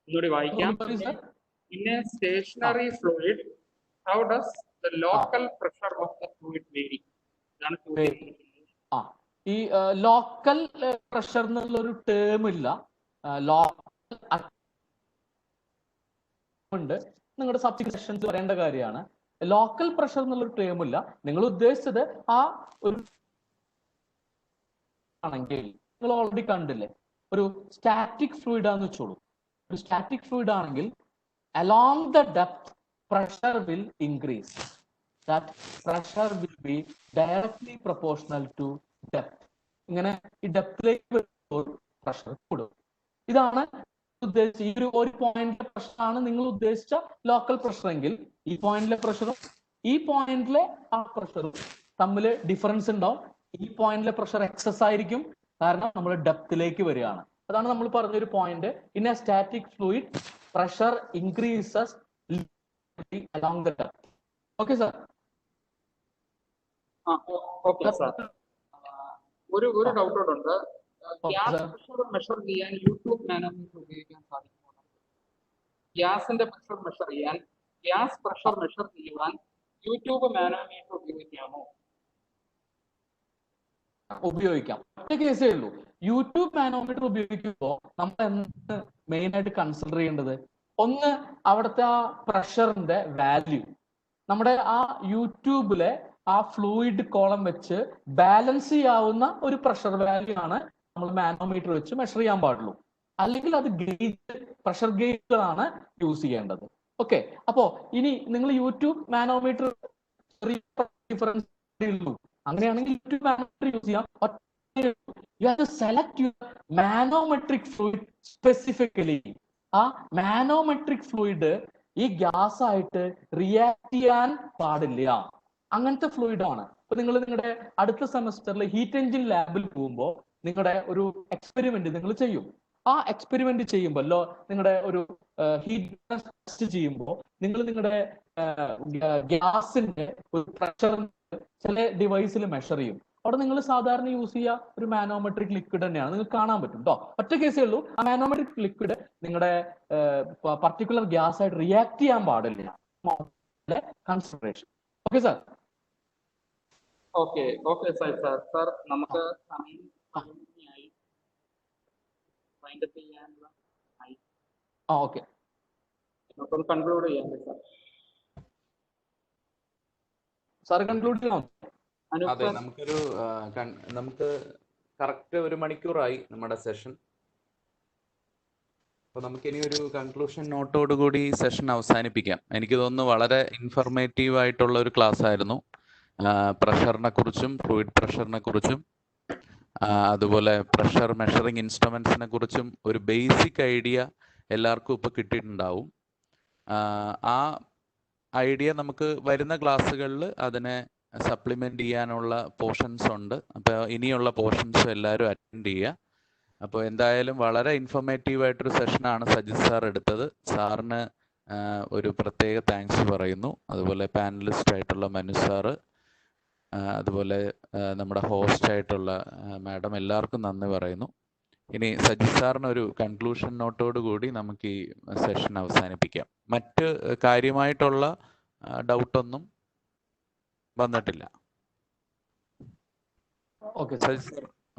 ഒന്നുകൂടി വായിക്കാം. In a stationary fluid, how does the local pressure of the fluid vary? ഇതാണ് ചോദ്യം. ഈ ലോക്കൽ പ്രഷർ എന്നുള്ളൊരു ടേം ഇല്ല. ലോക്കൽ ഉണ്ട്, നിങ്ങളുടെ സബ്ജക്ട് സെഷൻസ് പറയേണ്ട കാര്യമാണ്. ലോക്കൽ പ്രഷർ എന്നുള്ളൊരു ടേം ഇല്ല. നിങ്ങൾ ഉദ്ദേശിച്ചത് ആ ഒരു ആണെങ്കിൽ നിങ്ങൾ ഓൾറെഡി കണ്ടില്ലേ, ഒരു സ്റ്റാറ്റിക് ഫ്ലൂയിഡ് ആണെന്ന് വെച്ചോളൂ. ഒരു സ്റ്റാറ്റിക് ഫ്ലൂയിഡ് ആണെങ്കിൽ along the depth pressure will increase. That pressure will be directly proportional to depth. ഇങ്ങനെ ഈ ഡെപ്തിലേക്ക് പ്രഷർ കൂടും. ഇതാണ് ഉദ്ദേശിച്ച ഈ ഒരു പോയിന്റിലെ പ്രഷറാണ് നിങ്ങൾ ഉദ്ദേശിച്ച ലോക്കൽ പ്രഷർ എങ്കിൽ ഈ പോയിന്റിലെ പ്രഷറും ഈ പോയിന്റിലെ ആ പ്രഷറും തമ്മിൽ ഡിഫറൻസ് ഉണ്ടാവും. ഈ പോയിന്റിലെ പ്രഷർ എക്സസ് ആയിരിക്കും, കാരണം നമ്മൾ ഡെപ്തിലേക്ക് വരികയാണ്. അതാണ് നമ്മൾ പറഞ്ഞൊരു point. In A static fluid pressure increases along the depth. Okay sir. Okay sir. ഒരു ഡൗട്ട് ഉണ്ട്. ഗ്യാസ് പ്രഷർ മെഷർ ചെയ്യാൻ യൂട്യൂബ് മാനോമീറ്റർ ഉപയോഗിക്കാൻ സാധിക്കുമോ? ഗ്യാസിന്റെ പ്രഷർ മെഷർ ചെയ്യാൻ, ഗ്യാസ് പ്രഷർ മെഷർ ചെയ്യുവാൻ യൂട്യൂബ് മാനോമീറ്റർ ഉപയോഗിക്കാമോ? ഉപയോഗിക്കാം. ഒറ്റ കേസേ ഉള്ളൂ. യൂട്യൂബ് മാനോമീറ്റർ ഉപയോഗിക്കുമ്പോൾ നമ്മൾ എന്ത് മെയിൻ ആയിട്ട് കൺസിഡർ ചെയ്യേണ്ടത്? ഒന്ന്, അവിടുത്തെ ആ പ്രഷറിന്റെ വാല്യൂ നമ്മുടെ ആ യൂട്യൂബിലെ ആ ഫ്ലൂയിഡ് കോളം വെച്ച് ബാലൻസ് ചെയ്യാവുന്ന ഒരു പ്രഷർ വാല്യൂ ആണ് നമ്മൾ മാനോമീറ്റർ വെച്ച് മെഷർ ചെയ്യാൻ പാടുള്ളൂ. അല്ലെങ്കിൽ അത് ഗേജ്, പ്രഷർ ഗേജുകളാണ് യൂസ് ചെയ്യേണ്ടത്. ഓക്കെ, അപ്പോ ഇനി നിങ്ങൾ യൂട്യൂബ് മാനോമീറ്റർ ഡിഫറൻസ് ഉള്ളൂ. അങ്ങനെയാണെങ്കിൽ യൂട്യൂബ് മാനോമീറ്റർ യൂസ് ചെയ്യാം. You have to select your manometric fluid specifically. ആ മാനോമെട്രിക് ഫ്ലൂയിഡ് ഈ ഗ്യാസ് ആയിട്ട് റിയാക്ട് ചെയ്യാൻ പാടില്ല. അങ്ങനത്തെ ഫ്ലൂയിഡ് ആണ്. ഇപ്പൊ നിങ്ങൾ നിങ്ങളുടെ അടുത്ത സെമസ്റ്ററിൽ ഹീറ്റ് എഞ്ചിൻ ലാബിൽ പോകുമ്പോൾ നിങ്ങളുടെ ഒരു എക്സ്പെരിമെന്റ് നിങ്ങൾ ചെയ്യും. ആ എക്സ്പെരിമെന്റ് ചെയ്യുമ്പോഴല്ലോ നിങ്ങളുടെ ഒരു ഹീറ്റ് ടെസ്റ്റ് ചെയ്യുമ്പോൾ നിങ്ങൾ നിങ്ങളുടെ ഗ്യാസിന്റെ ഒരു പ്രഷർ ചില ഡിവൈസിൽ മെഷർ ചെയ്യും. അവിടെ നിങ്ങൾ സാധാരണ യൂസ് ചെയ്യുക ഒരു മാനോമെട്രിക് ലിക്വിഡ് തന്നെയാണ്. നിങ്ങൾക്ക് കാണാൻ പറ്റും കേട്ടോ. ഒറ്റ കേസേ ഉള്ളൂ, ആ മാനോമെട്രിക് ലിക്വിഡ് നിങ്ങളുടെ പർട്ടിക്കുലർ ഗ്യാസ് ആയിട്ട് റിയാക്ട് ചെയ്യാൻ പാടില്ല. Consideration. Okay sir. Okay sir നമുക്ക് ഓക്കെ കൺക്ലൂഡ് ചെയ്യാം സാർ. കൺക്ലൂഡ് ചെയ്യണം. അതെ, നമുക്ക് കറക്റ്റ് 1 മണിക്കൂറായി നമ്മുടെ സെഷൻ. അപ്പോൾ നമുക്കിനി ഒരു കൺക്ലൂഷൻ നോട്ടോടുകൂടി സെഷൻ അവസാനിപ്പിക്കാം. എനിക്ക് തോന്നുന്നു വളരെ ഇൻഫർമേറ്റീവ് ആയിട്ടുള്ള ഒരു ക്ലാസ് ആയിരുന്നു. പ്രഷറിനെ കുറിച്ചും ഫ്ലൂയിഡ് പ്രഷറിനെ കുറിച്ചും അതുപോലെ പ്രഷർ മെഷറിംഗ് ഇൻസ്ട്രുമെന്റ്സിനെ കുറിച്ചും ഒരു ബേസിക് ഐഡിയ എല്ലാവർക്കും ഇപ്പോൾ കിട്ടിയിട്ടുണ്ടാവും. ആ ഐഡിയ നമുക്ക് വരുന്ന ക്ലാസ്സുകളിൽ അതിനെ സപ്ലിമെന്റ് ചെയ്യാനുള്ള പോർഷൻസ് ഉണ്ട്. അപ്പോൾ ഇനിയുള്ള പോർഷൻസ് എല്ലാവരും അറ്റൻഡ് ചെയ്യുക. അപ്പോൾ എന്തായാലും വളരെ ഇൻഫോർമേറ്റീവ് ആയിട്ടൊരു സെഷനാണ് സജിത് സാർ എടുത്തത്. സാറിന് ഒരു പ്രത്യേക താങ്ക്സ് പറയുന്നു. അതുപോലെ പാനലിസ്റ്റ് ആയിട്ടുള്ള മനു സാറ്, അതുപോലെ നമ്മുടെ ഹോസ്റ്റ് ആയിട്ടുള്ള മാഡം, എല്ലാവർക്കും നന്ദി പറയുന്നു. ഇനി സജിത് സാറിന് ഒരു കൺക്ലൂഷൻ നോട്ടോട് കൂടി നമുക്ക് ഈ സെഷൻ അവസാനിപ്പിക്കാം. മറ്റ് കാര്യമായിട്ടുള്ള ഡൗട്ടൊന്നും വന്നിട്ടില്ല.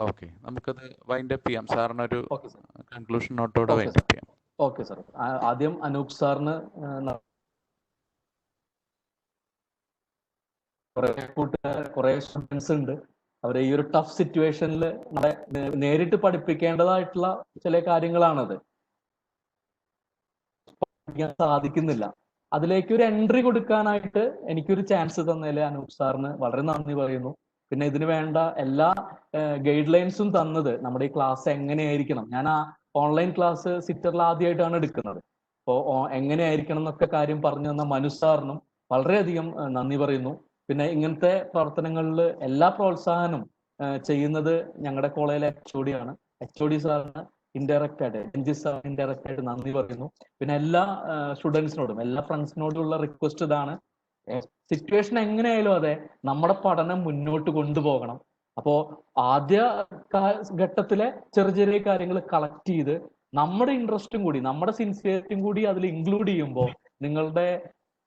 ഓക്കെ, നമുക്കത് വൈൻഡ് അപ്പ് ചെയ്യാം. സാറിനൊരു കൺക്ലൂഷൻ നോട്ടോടെ വൈൻഡ് അപ്പ് ചെയ്യാം. Okay sir. ആദ്യം അനൂപ് സാറിന് കുറെ സ്റ്റുഡൻസ് ഉണ്ട്. അവരെ ഈ ഒരു ടഫ് സിറ്റുവേഷനിൽ നേരിട്ട് പഠിപ്പിക്കേണ്ടതായിട്ടുള്ള ചില കാര്യങ്ങളാണത്. സാധിക്കുന്നില്ല. അതിലേക്ക് ഒരു എൻട്രി കൊടുക്കാനായിട്ട് എനിക്കൊരു ചാൻസ് തന്നതിൽ അനൂപ് സാറിന് വളരെ നന്ദി പറയുന്നു. പിന്നെ ഇതിന് വേണ്ട എല്ലാ ഗൈഡ് ലൈൻസും തന്നത്, നമ്മുടെ ഈ ക്ലാസ് എങ്ങനെയായിരിക്കണം. ഞാൻ ആ ഓൺലൈൻ ക്ലാസ് സിറ്ററിൽ ആദ്യമായിട്ടാണ് എടുക്കുന്നത്. അപ്പോൾ എങ്ങനെയായിരിക്കണം എന്നൊക്കെ കാര്യം പറഞ്ഞു തന്ന മനു സാറിനും വളരെയധികം നന്ദി പറയുന്നു. പിന്നെ ഇങ്ങനത്തെ പ്രവർത്തനങ്ങളിൽ എല്ലാ പ്രോത്സാഹനം ചെയ്യുന്നത് ഞങ്ങളുടെ കോളേജിലെ HOD ആണ്. HOD സാറിന് ഇൻഡയറക്റ്റ് ആയിട്ട്, രഞ്ജിത്ത് സാർ ഇൻഡയറക്റ്റ് ആയിട്ട് നന്ദി പറയുന്നു. പിന്നെ എല്ലാ സ്റ്റുഡൻസിനോടും എല്ലാ ഫ്രണ്ട്സിനോടും ഉള്ള റിക്വസ്റ്റ് ഇതാണ്, സിറ്റുവേഷൻ എങ്ങനെയായാലും അതെ, നമ്മുടെ പഠനം മുന്നോട്ട് കൊണ്ടുപോകണം. അപ്പോൾ ആദ്യ ഘട്ടത്തിലെ ചെറിയ ചെറിയ കാര്യങ്ങൾ കളക്ട് ചെയ്ത് നമ്മുടെ ഇൻട്രസ്റ്റും കൂടി നമ്മുടെ സിൻസിയറിറ്റിയും കൂടി അതിൽ ഇൻക്ലൂഡ് ചെയ്യുമ്പോൾ നിങ്ങളുടെ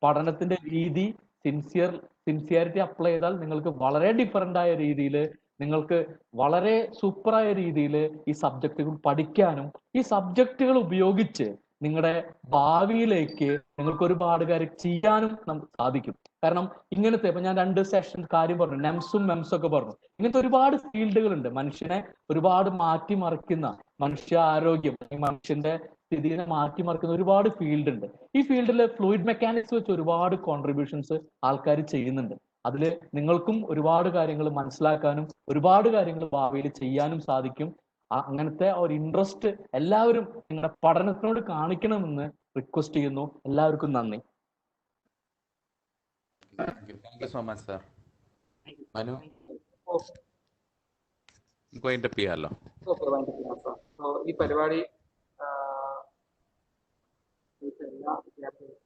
പഠനത്തിന്റെ രീതി സിൻസിയറിറ്റി അപ്ലൈ ചെയ്താൽ നിങ്ങൾക്ക് വളരെ ഡിഫറൻ്റ് ആയ രീതിയിൽ നിങ്ങൾക്ക് വളരെ സൂപ്പറായ രീതിയിൽ ഈ സബ്ജക്റ്റുകൾ പഠിക്കാനും ഈ സബ്ജക്റ്റുകൾ ഉപയോഗിച്ച് നിങ്ങളുടെ ഭാവിയിലേക്ക് നിങ്ങൾക്ക് ഒരുപാട് കാര്യം ചെയ്യാനും നമുക്ക് സാധിക്കും. കാരണം ഇങ്ങനത്തെ ഇപ്പൊ ഞാൻ 2 സെഷൻ കാര്യം പറഞ്ഞു, നെംസും മെംസും ഒക്കെ പറഞ്ഞു. ഇങ്ങനത്തെ ഒരുപാട് ഫീൽഡുകളുണ്ട്. മനുഷ്യനെ ഒരുപാട് മാറ്റിമറിക്കുന്ന, മനുഷ്യ ആരോഗ്യം, മനുഷ്യന്റെ സ്ഥിതിയെ മാറ്റിമറിക്കുന്ന ഒരുപാട് ഫീൽഡ് ഉണ്ട്. ഈ ഫീൽഡിൽ ഫ്ലൂയിഡ് മെക്കാനിക്സ് വെച്ച് ഒരുപാട് കോൺട്രിബ്യൂഷൻസ് ആൾക്കാർ ചെയ്യുന്നുണ്ട്. അതിൽ നിങ്ങൾക്കും ഒരുപാട് കാര്യങ്ങൾ മനസ്സിലാക്കാനും ഒരുപാട് കാര്യങ്ങൾ ഭാവിയിൽ ചെയ്യാനും സാധിക്കും. അങ്ങനത്തെ ഒരു ഇൻട്രസ്റ്റ് എല്ലാവരും നിങ്ങളുടെ പഠനത്തിനോട് കാണിക്കണമെന്ന് റിക്വസ്റ്റ് ചെയ്യുന്നു. എല്ലാവർക്കും നന്ദി. Thank you so much, sir. Manu, wind up ചെയ്യാമല്ലോ. ഓക്കെ, വൈൻഡപ്പ് ചെയ്യാം സാർ. ഈ പരിപാടി എല്ലാ വിദ്യാർത്ഥികൾക്കും